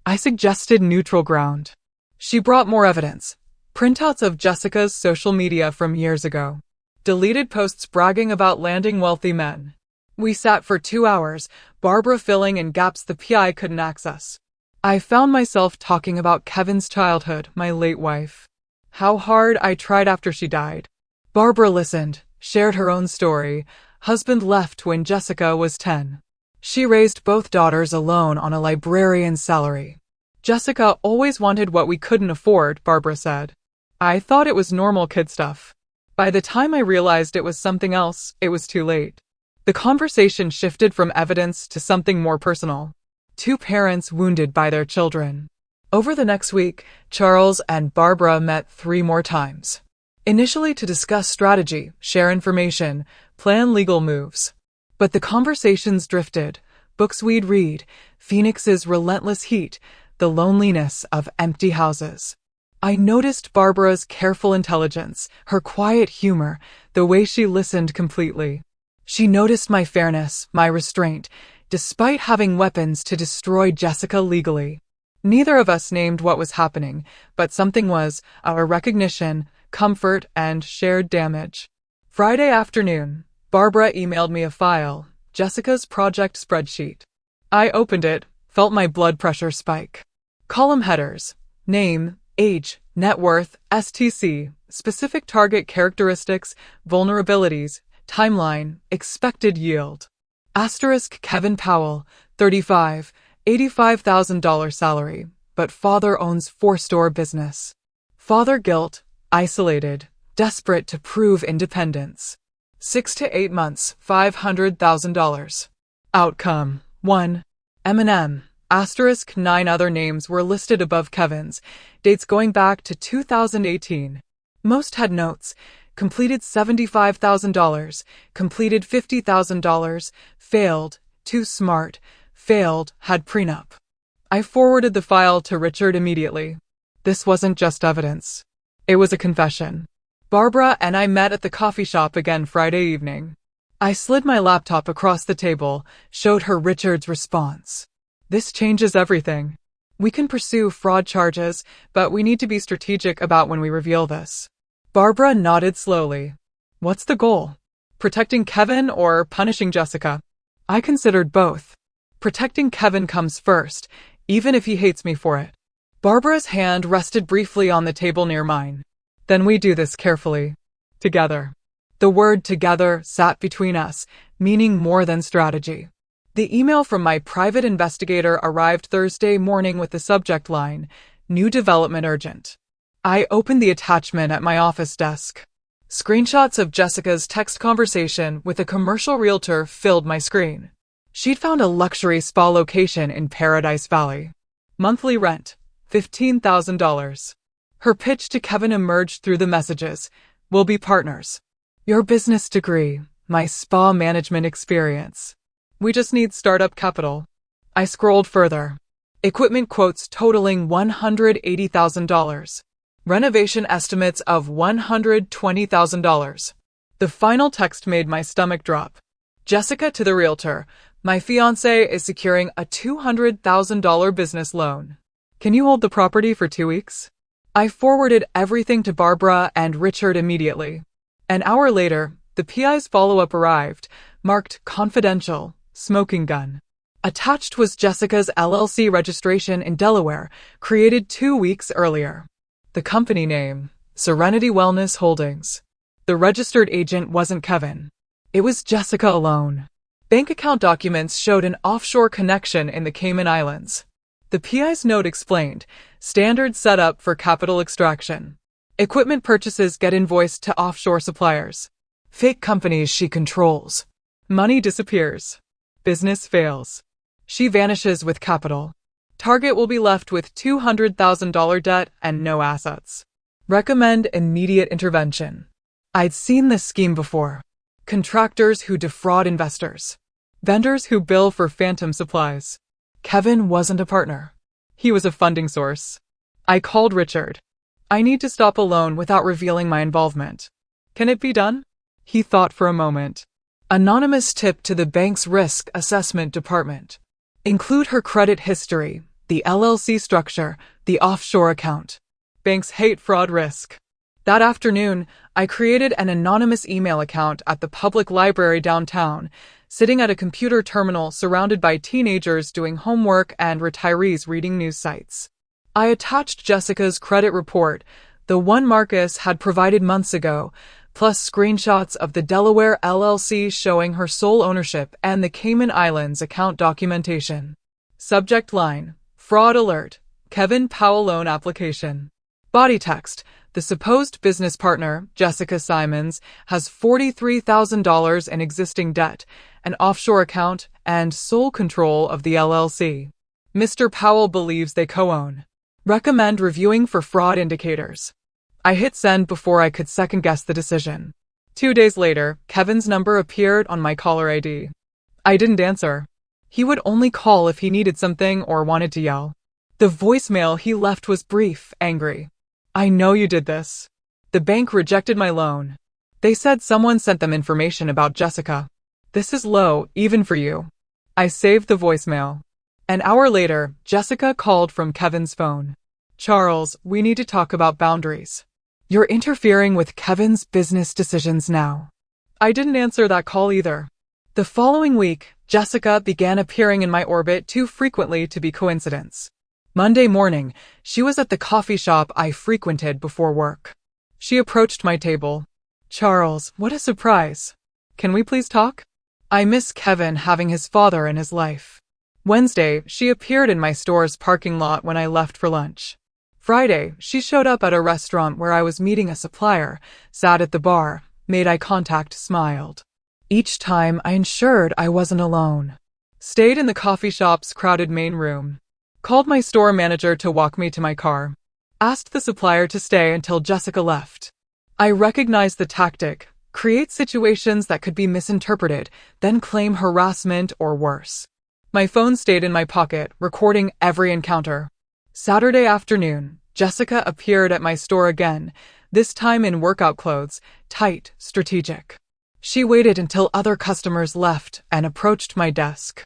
I suggested neutral ground. She brought more evidence. Printouts of Jessica's social media from years ago. Deleted posts bragging about landing wealthy men. We sat for 2 hours, Barbara filling in gaps the PI couldn't access. I found myself talking about Kevin's childhood, my late wife. How hard I tried after she died. Barbara listened, shared her own story. Husband left when Jessica was 10. She raised both daughters alone on a librarian's salary. Jessica always wanted what we couldn't afford, Barbara said. I thought it was normal kid stuff. By the time I realized it was something else, it was too late. The conversation shifted from evidence to something more personal. 2 parents wounded by their children. Over the next week, Charles and Barbara met 3 more times. Initially to discuss strategy, share information, plan legal moves. But the conversations drifted. Books we'd read, Phoenix's relentless heat, the loneliness of empty houses. I noticed Barbara's careful intelligence, her quiet humor, the way she listened completely. She noticed my fairness, my restraint, despite having weapons to destroy Jessica legally. Neither of us named what was happening, but something was, our recognition, comfort, and shared damage. Friday afternoon, Barbara emailed me a file, Jessica's project spreadsheet. I opened it, felt my blood pressure spike. Column headers: name, age, net worth, STC, specific target characteristics, vulnerabilities, timeline, expected yield. Asterisk Kevin Powell, 35, $85,000 salary, but father owns 4-store business. Father guilt, isolated, desperate to prove independence. 6 to 8 months, $500,000. Outcome: 1. M&M, Asterisk 9 other names were listed above Kevin's, dates going back to 2018. Most had notes. Completed $75,000, completed $50,000, failed, too smart, failed, had prenup. I forwarded the file to Richard immediately. This wasn't just evidence. It was a confession. Barbara and I met at the coffee shop again Friday evening. I slid my laptop across the table, showed her Richard's response. This changes everything. We can pursue fraud charges, but we need to be strategic about when we reveal this. Barbara nodded slowly. What's the goal? Protecting Kevin or punishing Jessica? I considered both. Protecting Kevin comes first, even if he hates me for it. Barbara's hand rested briefly on the table near mine. Then we do this carefully. Together. The word together sat between us, meaning more than strategy. The email from my private investigator arrived Thursday morning with the subject line, New Development Urgent. I opened the attachment at my office desk. Screenshots of Jessica's text conversation with a commercial realtor filled my screen. She'd found a luxury spa location in Paradise Valley. Monthly rent, $15,000. Her pitch to Kevin emerged through the messages. We'll be partners. Your business degree, my spa management experience. We just need startup capital. I scrolled further. Equipment quotes totaling $180,000. Renovation estimates of $120,000. The final text made my stomach drop. Jessica to the realtor. My fiancé is securing a $200,000 business loan. Can you hold the property for 2 weeks? I forwarded everything to Barbara and Richard immediately. An hour later, the PI's follow-up arrived, marked confidential, smoking gun. Attached was Jessica's LLC registration in Delaware, created 2 weeks earlier. The company name, Serenity Wellness Holdings. The registered agent wasn't Kevin. It was Jessica alone. Bank account documents showed an offshore connection in the Cayman Islands. The PI's note explained, standard setup for capital extraction. Equipment purchases get invoiced to offshore suppliers. Fake companies she controls. Money disappears. Business fails. She vanishes with capital. Target will be left with $200,000 debt and no assets. Recommend immediate intervention. I'd seen this scheme before. Contractors who defraud investors. Vendors who bill for phantom supplies. Kevin wasn't a partner. He was a funding source. I called Richard. I need to stop a loan without revealing my involvement. Can it be done? He thought for a moment. Anonymous tip to the bank's risk assessment department. Include her credit history, the LLC structure, the offshore account. Banks hate fraud risk. That afternoon, I created an anonymous email account at the public library downtown, sitting at a computer terminal surrounded by teenagers doing homework and retirees reading news sites. I attached Jessica's credit report, the one Marcus had provided months ago, plus screenshots of the Delaware LLC showing her sole ownership and the Cayman Islands account documentation. Subject line, Fraud Alert, Kevin Powell Loan Application. Body text, the supposed business partner, Jessica Simons, has $43,000 in existing debt, an offshore account, and sole control of the LLC. Mr. Powell believes they co-own. Recommend reviewing for fraud indicators. I hit send before I could second-guess the decision. 2 days later, Kevin's number appeared on my caller ID. I didn't answer. He would only call if he needed something or wanted to yell. The voicemail he left was brief, angry. I know you did this. The bank rejected my loan. They said someone sent them information about Jessica. This is low, even for you. I saved the voicemail. An hour later, Jessica called from Kevin's phone. Charles, we need to talk about boundaries. You're interfering with Kevin's business decisions now. I didn't answer that call either. The following week, Jessica began appearing in my orbit too frequently to be coincidence. Monday morning, she was at the coffee shop I frequented before work. She approached my table. Charles, what a surprise. Can we please talk? I miss Kevin having his father in his life. Wednesday, she appeared in my store's parking lot when I left for lunch. Friday, she showed up at a restaurant where I was meeting a supplier, sat at the bar, made eye contact, smiled. Each time I ensured I wasn't alone. Stayed in the coffee shop's crowded main room. Called my store manager to walk me to my car. Asked the supplier to stay until Jessica left. I recognized the tactic. Create situations that could be misinterpreted, then claim harassment or worse. My phone stayed in my pocket, recording every encounter. Saturday afternoon, Jessica appeared at my store again, this time in workout clothes, tight, strategic. She waited until other customers left and approached my desk.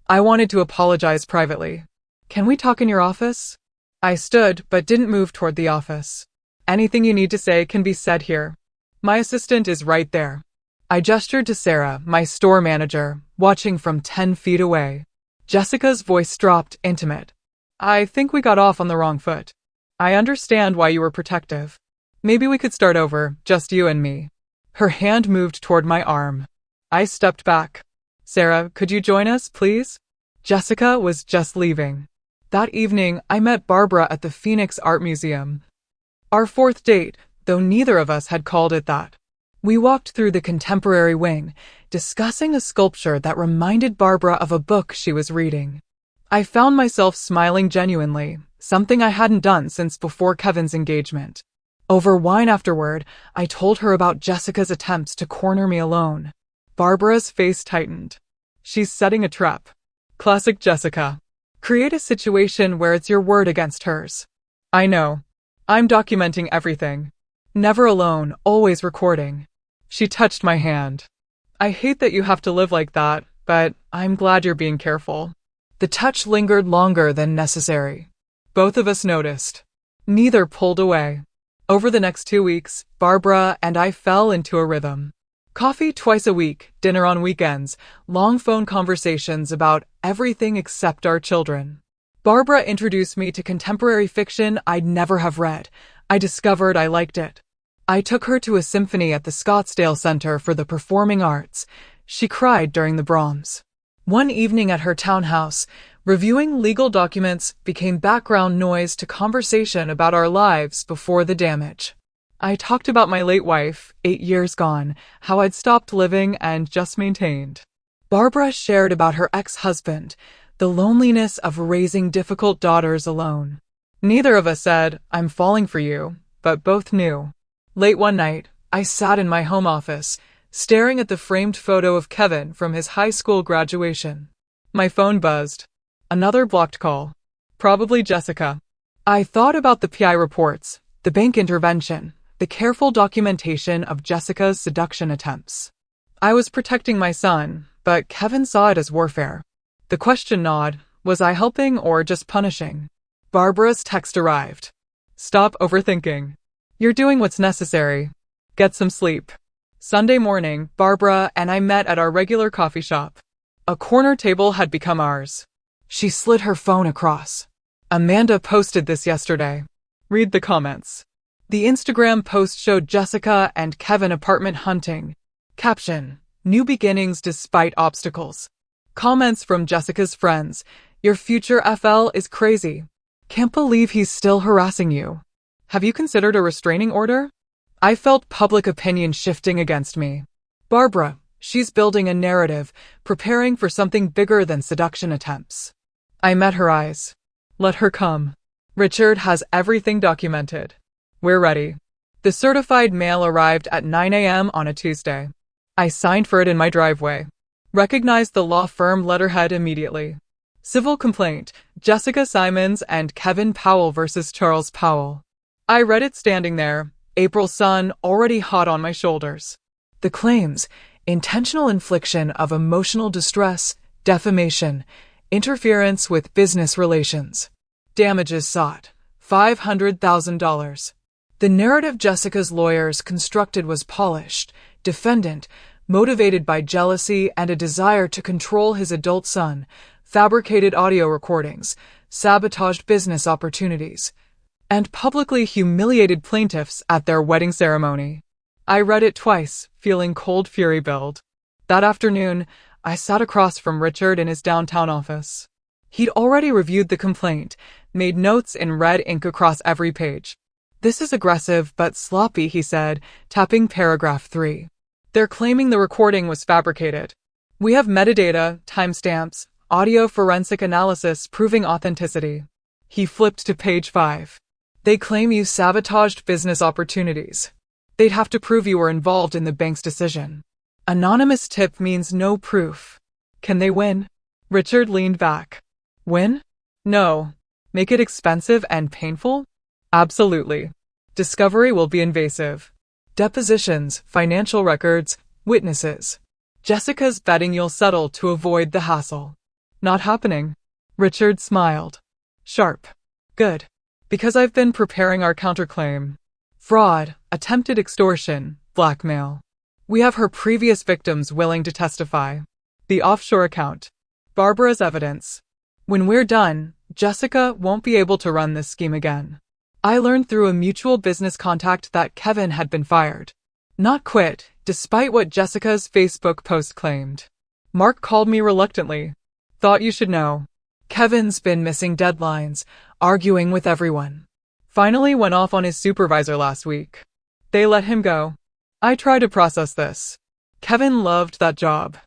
I wanted to apologize privately. "Can we talk in your office?" I stood, but didn't move toward the office. "Anything you need to say can be said here. My assistant is right there." I gestured to Sarah, my store manager, watching from 10 feet away. Jessica's voice dropped, intimate. "I think we got off on the wrong foot. I understand why you were protective. Maybe we could start over, just you and me." Her hand moved toward my arm. I stepped back. "Sarah, could you join us, please?" Jessica was just leaving. That evening, I met Barbara at the Phoenix Art Museum. Our fourth date, though neither of us had called it that. We walked through the contemporary wing, discussing a sculpture that reminded Barbara of a book she was reading. I found myself smiling genuinely, something I hadn't done since before Kevin's engagement. Over wine afterward, I told her about Jessica's attempts to corner me alone. Barbara's face tightened. "She's setting a trap." Classic Jessica. Create a situation where it's your word against hers. I know. I'm documenting everything. Never alone, always recording. She touched my hand. "I hate that you have to live like that, but I'm glad you're being careful." The touch lingered longer than necessary. Both of us noticed. Neither pulled away. Over the next 2 weeks, Barbara and I fell into a rhythm. Coffee twice a week, dinner on weekends, long phone conversations about everything except our children. Barbara introduced me to contemporary fiction I'd never have read. I discovered I liked it. I took her to a symphony at the Scottsdale Center for the Performing Arts. She cried during the Brahms. One evening at her townhouse, reviewing legal documents became background noise to conversation about our lives before the damage. I talked about my late wife, 8 years gone, how I'd stopped living and just maintained. Barbara shared about her ex-husband, the loneliness of raising difficult daughters alone. Neither of us said, "I'm falling for you," but both knew. Late one night, I sat in my home office, staring at the framed photo of Kevin from his high school graduation. My phone buzzed. Another blocked call. Probably Jessica. I thought about the PI reports, the bank intervention, the careful documentation of Jessica's seduction attempts. I was protecting my son, but Kevin saw it as warfare. The question gnawed, was I helping or just punishing? Barbara's text arrived. "Stop overthinking. You're doing what's necessary. Get some sleep." Sunday morning, Barbara and I met at our regular coffee shop. A corner table had become ours. She slid her phone across. "Amanda posted this yesterday. Read the comments." The Instagram post showed Jessica and Kevin apartment hunting. Caption: "New beginnings despite obstacles." Comments from Jessica's friends: "Your future FL is crazy. Can't believe he's still harassing you. Have you considered a restraining order?" I felt public opinion shifting against me. Barbara: "She's building a narrative, preparing for something bigger than seduction attempts." I met her eyes. "Let her come. Richard has everything documented. We're ready." The certified mail arrived at 9 a.m. on a Tuesday. I signed for it in my driveway. Recognized the law firm letterhead immediately. Civil complaint: Jessica Simons and Kevin Powell versus Charles Powell. I read it standing there, April sun already hot on my shoulders. The claims: intentional infliction of emotional distress, defamation, interference with business relations. Damages sought: $500,000. The narrative Jessica's lawyers constructed was polished. Defendant: motivated by jealousy and a desire to control his adult son, fabricated audio recordings, sabotaged business opportunities, and publicly humiliated plaintiffs at their wedding ceremony. I read it twice, feeling cold fury build. That afternoon, I sat across from Richard in his downtown office. He'd already reviewed the complaint, made notes in red ink across every page. "This is aggressive but sloppy," he said, tapping paragraph 3. "They're claiming the recording was fabricated. We have metadata, timestamps, audio forensic analysis proving authenticity. He flipped to page 5. They claim you sabotaged business opportunities. They'd have to prove you were involved in the bank's decision. Anonymous tip means no proof. Can they win? Richard leaned back. Win? No. Make it expensive and painful? Absolutely. Discovery will be invasive. Depositions, financial records, witnesses. Jessica's betting you'll settle to avoid the hassle. Not happening. Richard smiled. Sharp. Good. Because I've been preparing our counterclaim. Fraud, attempted extortion, blackmail. We have her previous victims willing to testify. The offshore account. Barbara's evidence. When we're done, Jessica won't be able to run this scheme again. I learned through a mutual business contact that Kevin had been fired. Not quit, despite what Jessica's Facebook post claimed. Mark called me reluctantly. Thought you should know. Kevin's been missing deadlines, arguing with everyone. Finally went off on his supervisor last week. They let him go. I tried to process this. Kevin loved that job.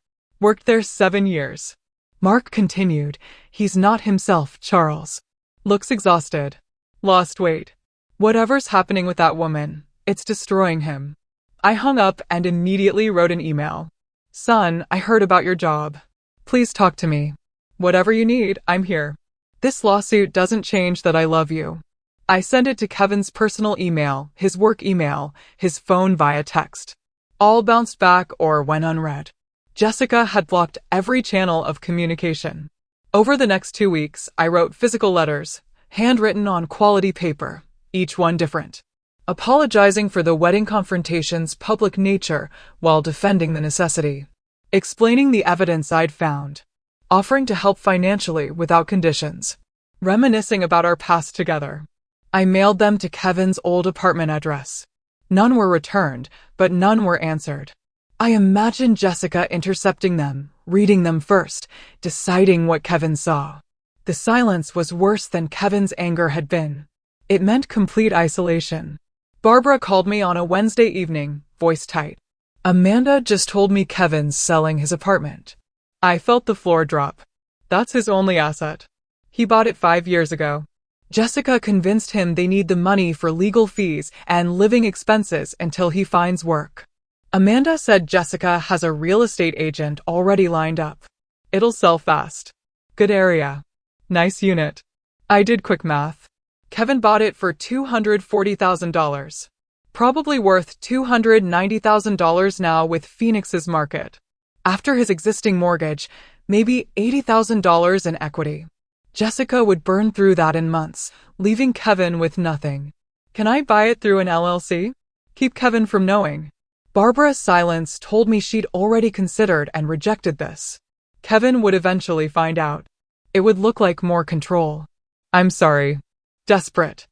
Worked there 7 years. Mark continued. He's not himself, Charles. Looks exhausted. Lost weight. Whatever's happening with that woman, it's destroying him. I hung up and immediately wrote an email. Son, I heard about your job. Please talk to me. Whatever you need, I'm here. This lawsuit doesn't change that I love you. I sent it to Kevin's personal email, his work email, his phone via text. All bounced back or went unread. Jessica had blocked every channel of communication. Over the next 2 weeks, I wrote physical letters, handwritten on quality paper, each one different, apologizing for the wedding confrontation's public nature while defending the necessity, explaining the evidence I'd found, offering to help financially without conditions, reminiscing about our past together. I mailed them to Kevin's old apartment address. None were returned, but none were answered. I imagined Jessica intercepting them, reading them first, deciding what Kevin saw. The silence was worse than Kevin's anger had been. It meant complete isolation. Barbara called me on a Wednesday evening, voice tight. Amanda just told me Kevin's selling his apartment. I felt the floor drop. That's his only asset. He bought it 5 years ago. Jessica convinced him they need the money for legal fees and living expenses until he finds work. Amanda said Jessica has a real estate agent already lined up. It'll sell fast. Good area. Nice unit. I did quick math. Kevin bought it for $240,000. Probably worth $290,000 now with Phoenix's market. After his existing mortgage, maybe $80,000 in equity. Jessica would burn through that in months, leaving Kevin with nothing. Can I buy it through an LLC? Keep Kevin from knowing. Barbara's silence told me she'd already considered and rejected this. Kevin would eventually find out. It would look like more control. I'm sorry. Desperate.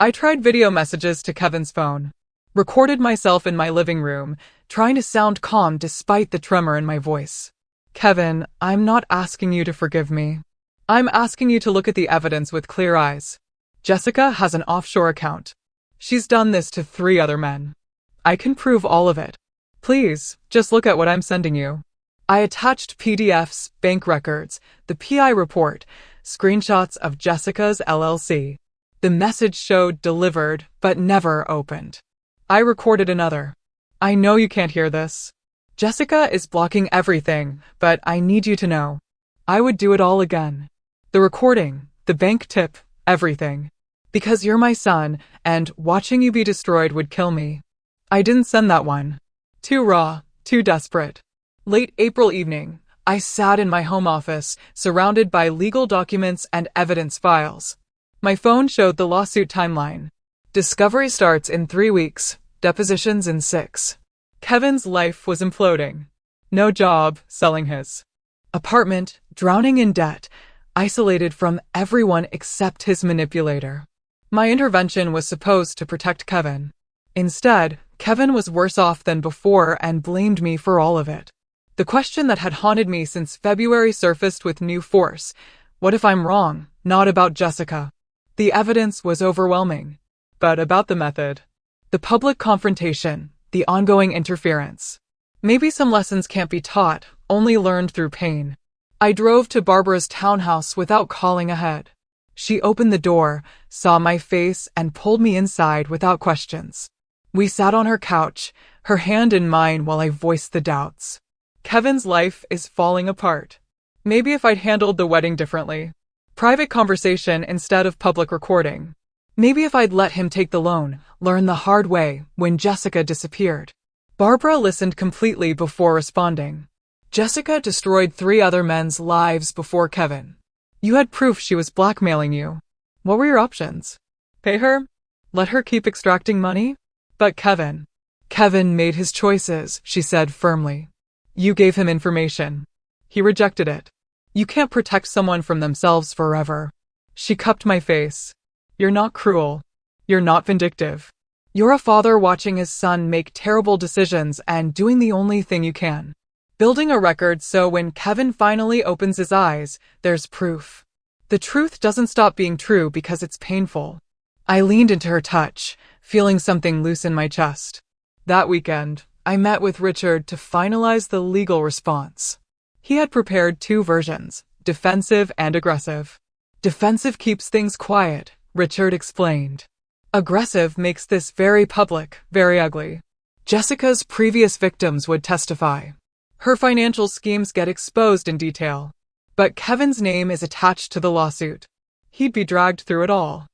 I tried video messages to Kevin's phone. Recorded myself in my living room, trying to sound calm despite the tremor in my voice. Kevin, I'm not asking you to forgive me. I'm asking you to look at the evidence with clear eyes. Jessica has an offshore account. She's done this to 3 other men. I can prove all of it. Please, just look at what I'm sending you. I attached PDFs, bank records, the PI report, screenshots of Jessica's LLC. The message showed delivered, but never opened. I recorded another. I know you can't hear this. Jessica is blocking everything, but I need you to know. I would do it all again. The recording, the bank tip, everything. Because you're my son, and watching you be destroyed would kill me. I didn't send that one. Too raw, too desperate. Late April evening, I sat in my home office, surrounded by legal documents and evidence files. My phone showed the lawsuit timeline. Discovery starts in 3 weeks, depositions in 6. Kevin's life was imploding. No job, selling his apartment, drowning in debt, isolated from everyone except his manipulator. My intervention was supposed to protect Kevin. Instead, Kevin was worse off than before and blamed me for all of it. The question that had haunted me since February surfaced with new force. What if I'm wrong, not about Jessica? The evidence was overwhelming. But about the method. The public confrontation, the ongoing interference. Maybe some lessons can't be taught, only learned through pain. I drove to Barbara's townhouse without calling ahead. She opened the door, saw my face, and pulled me inside without questions. We sat on her couch, her hand in mine while I voiced the doubts. Kevin's life is falling apart. Maybe if I'd handled the wedding differently. Private conversation instead of public recording. Maybe if I'd let him take the loan, learn the hard way when Jessica disappeared. Barbara listened completely before responding. Jessica destroyed 3 other men's lives before Kevin. You had proof she was blackmailing you. What were your options? Pay her? Let her keep extracting money? But Kevin made his choices, she said firmly. You gave him information. He rejected it. You can't protect someone from themselves forever. She cupped my face. You're not cruel. You're not vindictive. You're a father watching his son make terrible decisions and doing the only thing you can. Building a record so when Kevin finally opens his eyes, there's proof. The truth doesn't stop being true because it's painful. I leaned into her touch, feeling something loose in my chest. That weekend, I met with Richard to finalize the legal response. He had prepared 2 versions, defensive and aggressive. Defensive keeps things quiet, Richard explained. Aggressive makes this very public, very ugly. Jessica's previous victims would testify. Her financial schemes get exposed in detail. But Kevin's name is attached to the lawsuit. He'd be dragged through it all.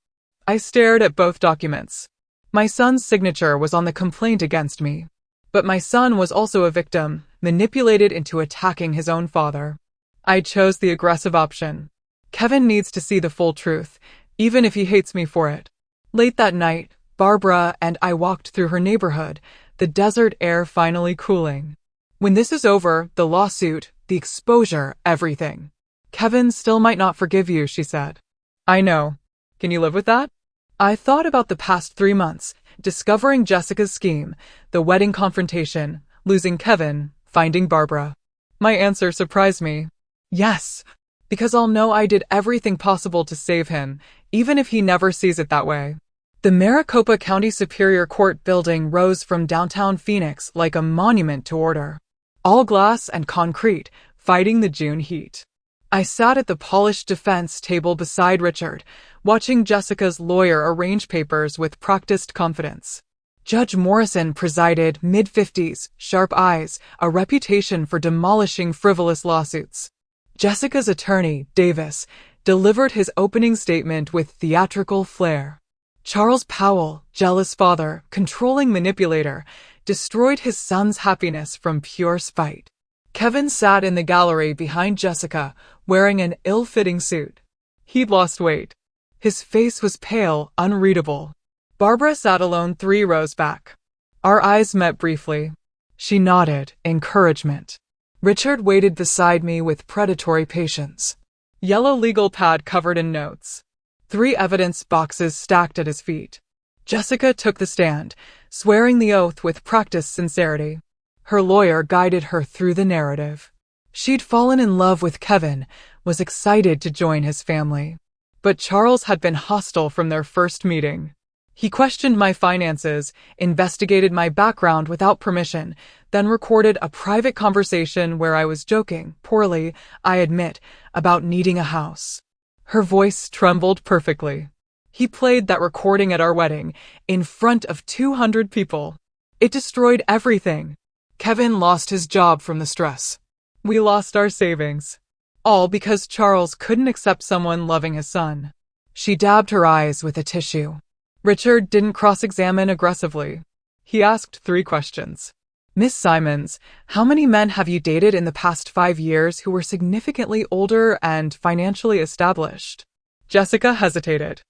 I stared at both documents. My son's signature was on the complaint against me. But my son was also a victim, manipulated into attacking his own father. I chose the aggressive option. Kevin needs to see the full truth, even if he hates me for it. Late that night, Barbara and I walked through her neighborhood, the desert air finally cooling. When this is over, the lawsuit, the exposure, everything. Kevin still might not forgive you, she said. I know. Can you live with that? I thought about the past 3 months, discovering Jessica's scheme, the wedding confrontation, losing Kevin, finding Barbara. My answer surprised me. Yes, because I'll know I did everything possible to save him, even if he never sees it that way. The Maricopa County Superior Court building rose from downtown Phoenix like a monument to order. All glass and concrete, fighting the June heat. I sat at the polished defense table beside Richard, watching Jessica's lawyer arrange papers with practiced confidence. Judge Morrison presided, mid-50s, sharp eyes, a reputation for demolishing frivolous lawsuits. Jessica's attorney, Davis, delivered his opening statement with theatrical flair. Charles Powell, jealous father, controlling manipulator, destroyed his son's happiness from pure spite. Kevin sat in the gallery behind Jessica, wearing an ill-fitting suit. He'd lost weight. His face was pale, unreadable. Barbara sat alone 3 rows back. Our eyes met briefly. She nodded, encouragement. Richard waited beside me with predatory patience. Yellow legal pad covered in notes. 3 evidence boxes stacked at his feet. Jessica took the stand, swearing the oath with practiced sincerity. Her lawyer guided her through the narrative. She'd fallen in love with Kevin, was excited to join his family. But Charles had been hostile from their first meeting. He questioned my finances, investigated my background without permission, then recorded a private conversation where I was joking, poorly, I admit, about needing a house. Her voice trembled perfectly. He played that recording at our wedding, in front of 200 people. It destroyed everything. Kevin lost his job from the stress. We lost our savings. All because Charles couldn't accept someone loving his son. She dabbed her eyes with a tissue. Richard didn't cross-examine aggressively. He asked 3 questions. Miss Simons, how many men have you dated in the past 5 years who were significantly older and financially established? Jessica hesitated.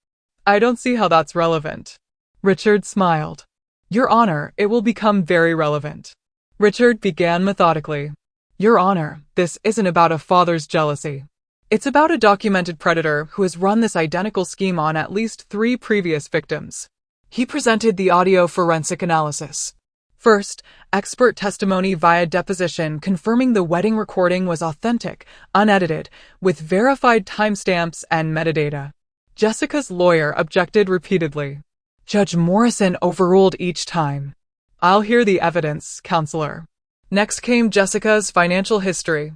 I don't see how that's relevant. Richard smiled. Your Honor, it will become very relevant. Richard began methodically. Your Honor, this isn't about a father's jealousy. It's about a documented predator who has run this identical scheme on at least 3 previous victims. He presented the audio forensic analysis. First, expert testimony via deposition confirming the wedding recording was authentic, unedited, with verified timestamps and metadata. Jessica's lawyer objected repeatedly. Judge Morrison overruled each time. I'll hear the evidence, counselor. Next came Jessica's financial history.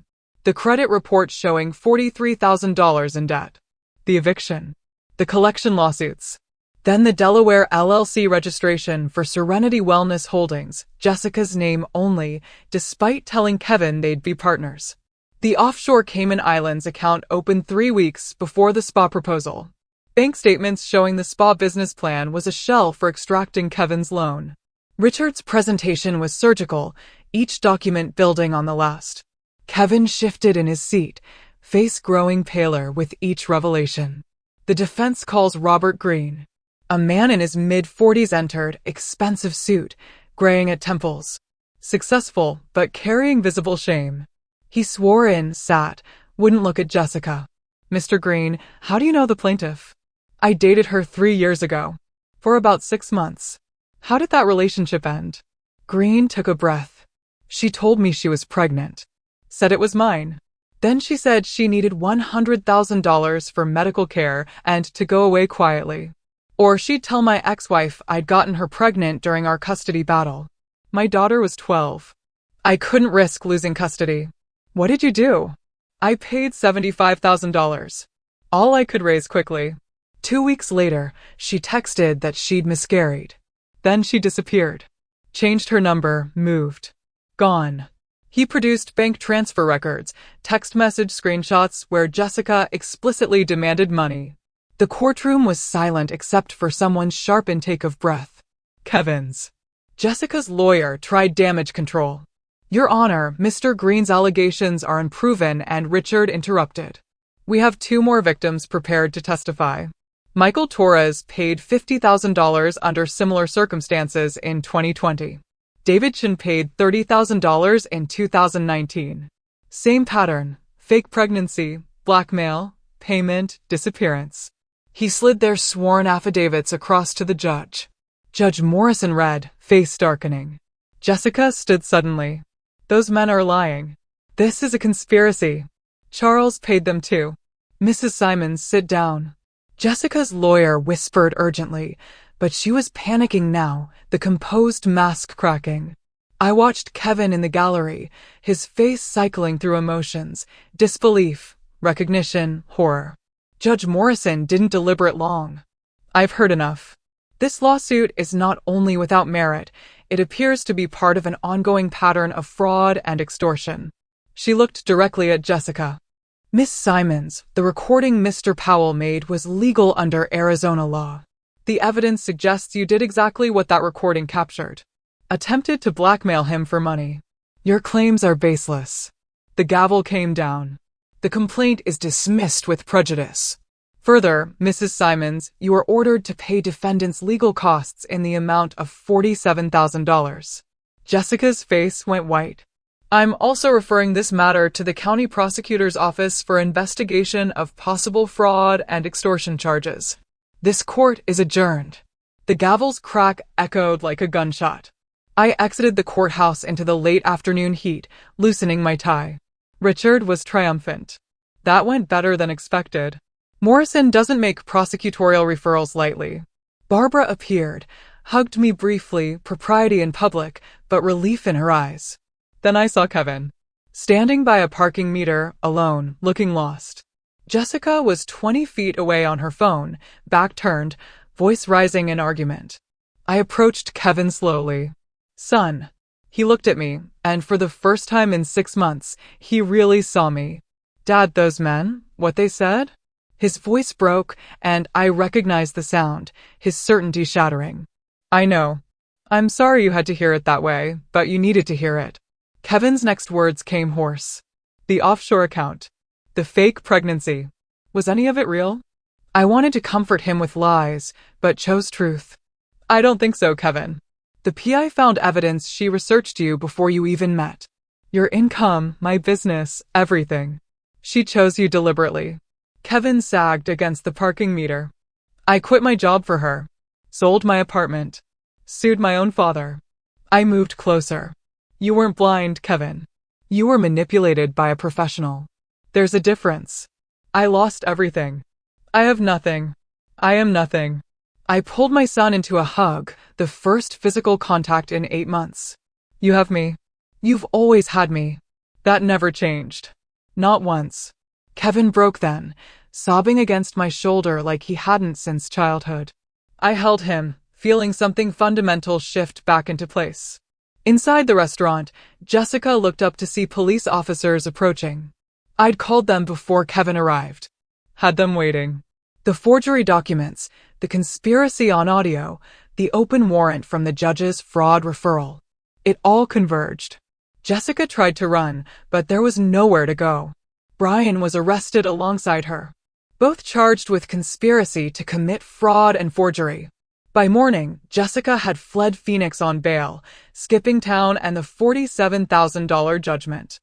The credit report showing $43,000 in debt. The eviction. The collection lawsuits. Then the Delaware LLC registration for Serenity Wellness Holdings, Jessica's name only, despite telling Kevin they'd be partners. The offshore Cayman Islands account opened 3 weeks before the spa proposal. Bank statements showing the spa business plan was a shell for extracting Kevin's loan. Richard's presentation was surgical, each document building on the last. Kevin shifted in his seat, face growing paler with each revelation. The defense calls Robert Greene. A man in his mid-40s entered, expensive suit, graying at temples. Successful, but carrying visible shame. He swore in, sat, wouldn't look at Jessica. Mr. Greene, how do you know the plaintiff? I dated her 3 years ago. For about 6 months. How did that relationship end? Greene took a breath. She told me she was pregnant. Said it was mine. Then she said she needed $100,000 for medical care and to go away quietly. Or she'd tell my ex-wife I'd gotten her pregnant during our custody battle. My daughter was 12. I couldn't risk losing custody. What did you do? I paid $75,000. All I could raise quickly. 2 weeks later, she texted that she'd miscarried. Then she disappeared. Changed her number, moved. Gone. He produced bank transfer records, text message screenshots where Jessica explicitly demanded money. The courtroom was silent except for someone's sharp intake of breath. Kevin's. Jessica's lawyer tried damage control. Your Honor, Mr. Greene's allegations are unproven, and Richard interrupted. We have 2 more victims prepared to testify. Michael Torres paid $50,000 under similar circumstances in 2020. David Chin paid $30,000 in 2019. Same pattern: fake pregnancy, blackmail, payment, disappearance. He slid their sworn affidavits across to the judge. Judge Morrison read, face darkening. Jessica stood suddenly. Those men are lying. This is a conspiracy. Charles paid them too. Mrs. Simons, sit down. Jessica's lawyer whispered urgently, but she was panicking now, the composed mask cracking. I watched Kevin in the gallery, his face cycling through emotions, disbelief, recognition, horror. Judge Morrison didn't deliberate long. I've heard enough. This lawsuit is not only without merit, it appears to be part of an ongoing pattern of fraud and extortion. She looked directly at Jessica. Miss Simons, the recording Mr. Powell made was legal under Arizona law. The evidence suggests you did exactly what that recording captured. Attempted to blackmail him for money. Your claims are baseless. The gavel came down. The complaint is dismissed with prejudice. Further, Mrs. Simons, you are ordered to pay defendants' legal costs in the amount of $47,000. Jessica's face went white. I'm also referring this matter to the county prosecutor's office for investigation of possible fraud and extortion charges. This court is adjourned. The gavel's crack echoed like a gunshot. I exited the courthouse into the late afternoon heat, loosening my tie. Richard was triumphant. That went better than expected. Morrison doesn't make prosecutorial referrals lightly. Barbara appeared, hugged me briefly, propriety in public, but relief in her eyes. Then I saw Kevin. Standing by a parking meter, alone, looking lost. Jessica was 20 feet away on her phone, back turned, voice rising in argument. I approached Kevin slowly. Son. He looked at me, and for the first time in 6 months, he really saw me. Dad, those men, what they said? His voice broke, and I recognized the sound, his certainty shattering. I know. I'm sorry you had to hear it that way, but you needed to hear it. Kevin's next words came hoarse. The offshore account. The fake pregnancy. Was any of it real? I wanted to comfort him with lies, but chose truth. I don't think so, Kevin. The PI found evidence she researched you before you even met. Your income, my business, everything. She chose you deliberately. Kevin sagged against the parking meter. I quit my job for her. Sold my apartment. Sued my own father. I moved closer. You weren't blind, Kevin. You were manipulated by a professional. There's a difference. I lost everything. I have nothing. I am nothing. I pulled my son into a hug, the first physical contact in 8 months. You have me. You've always had me. That never changed. Not once. Kevin broke then, sobbing against my shoulder like he hadn't since childhood. I held him, feeling something fundamental shift back into place. Inside the restaurant, Jessica looked up to see police officers approaching. I'd called them before Kevin arrived. Had them waiting. The forgery documents, the conspiracy on audio, the open warrant from the judge's fraud referral. It all converged. Jessica tried to run, but there was nowhere to go. Brian was arrested alongside her, both charged with conspiracy to commit fraud and forgery. By morning, Jessica had fled Phoenix on bail, skipping town and the $47,000 judgment.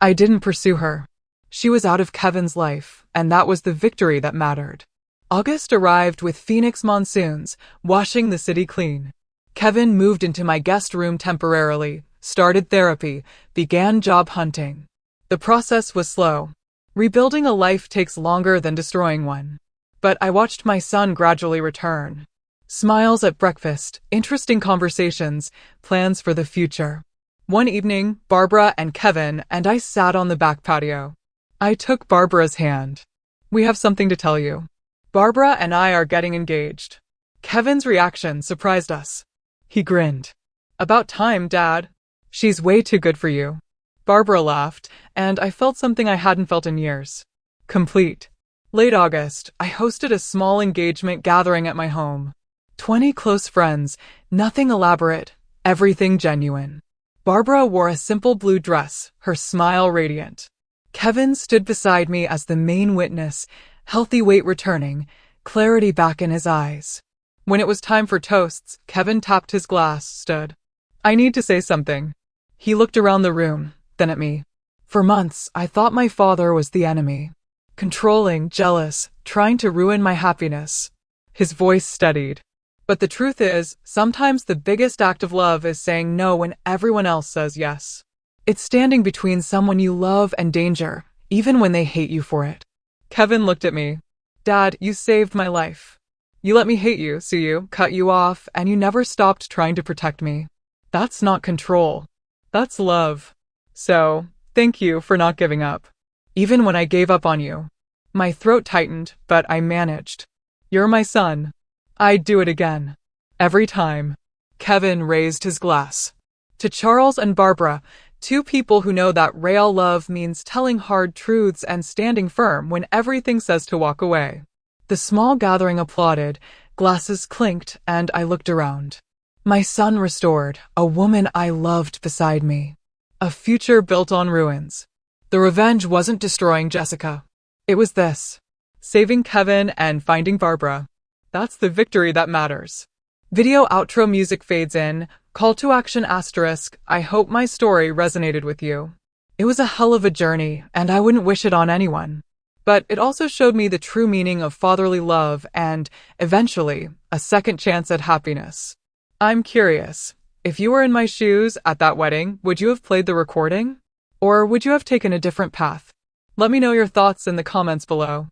I didn't pursue her. She was out of Kevin's life, and that was the victory that mattered. August arrived with Phoenix monsoons, washing the city clean. Kevin moved into my guest room temporarily, started therapy, began job hunting. The process was slow. Rebuilding a life takes longer than destroying one. But I watched my son gradually return. Smiles at breakfast, interesting conversations, plans for the future. One evening, Barbara and Kevin and I sat on the back patio. I took Barbara's hand. We have something to tell you. Barbara and I are getting engaged. Kevin's reaction surprised us. He grinned. About time, Dad. She's way too good for you. Barbara laughed, and I felt something I hadn't felt in years. Complete. Late August, I hosted a small engagement gathering at my home. 20 close friends, nothing elaborate, everything genuine. Barbara wore a simple blue dress, her smile radiant. Kevin stood beside me as the main witness, healthy weight returning, clarity back in his eyes. When it was time for toasts, Kevin tapped his glass, stood. I need to say something. He looked around the room, then at me. For months, I thought my father was the enemy. Controlling, jealous, trying to ruin my happiness. His voice steadied. But the truth is, sometimes the biggest act of love is saying no when everyone else says yes. It's standing between someone you love and danger, even when they hate you for it. Kevin looked at me. Dad, you saved my life. You let me hate you, see you, cut you off, and you never stopped trying to protect me. That's not control. That's love. So, thank you for not giving up. Even when I gave up on you. My throat tightened, but I managed. You're my son. I'd do it again. Every time. Kevin raised his glass. To Charles and Barbara, two people who know that real love means telling hard truths and standing firm when everything says to walk away. The small gathering applauded, glasses clinked, and I looked around. My son restored, a woman I loved beside me. A future built on ruins. The revenge wasn't destroying Jessica. It was this. Saving Kevin and finding Barbara. That's the victory that matters. Video outro music fades in. Call to action asterisk. I hope my story resonated with you. It was a hell of a journey, and I wouldn't wish it on anyone. But it also showed me the true meaning of fatherly love and, eventually, a second chance at happiness. I'm curious. If you were in my shoes at that wedding, would you have played the recording? Or would you have taken a different path? Let me know your thoughts in the comments below.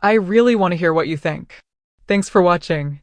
I really want to hear what you think. Thanks for watching.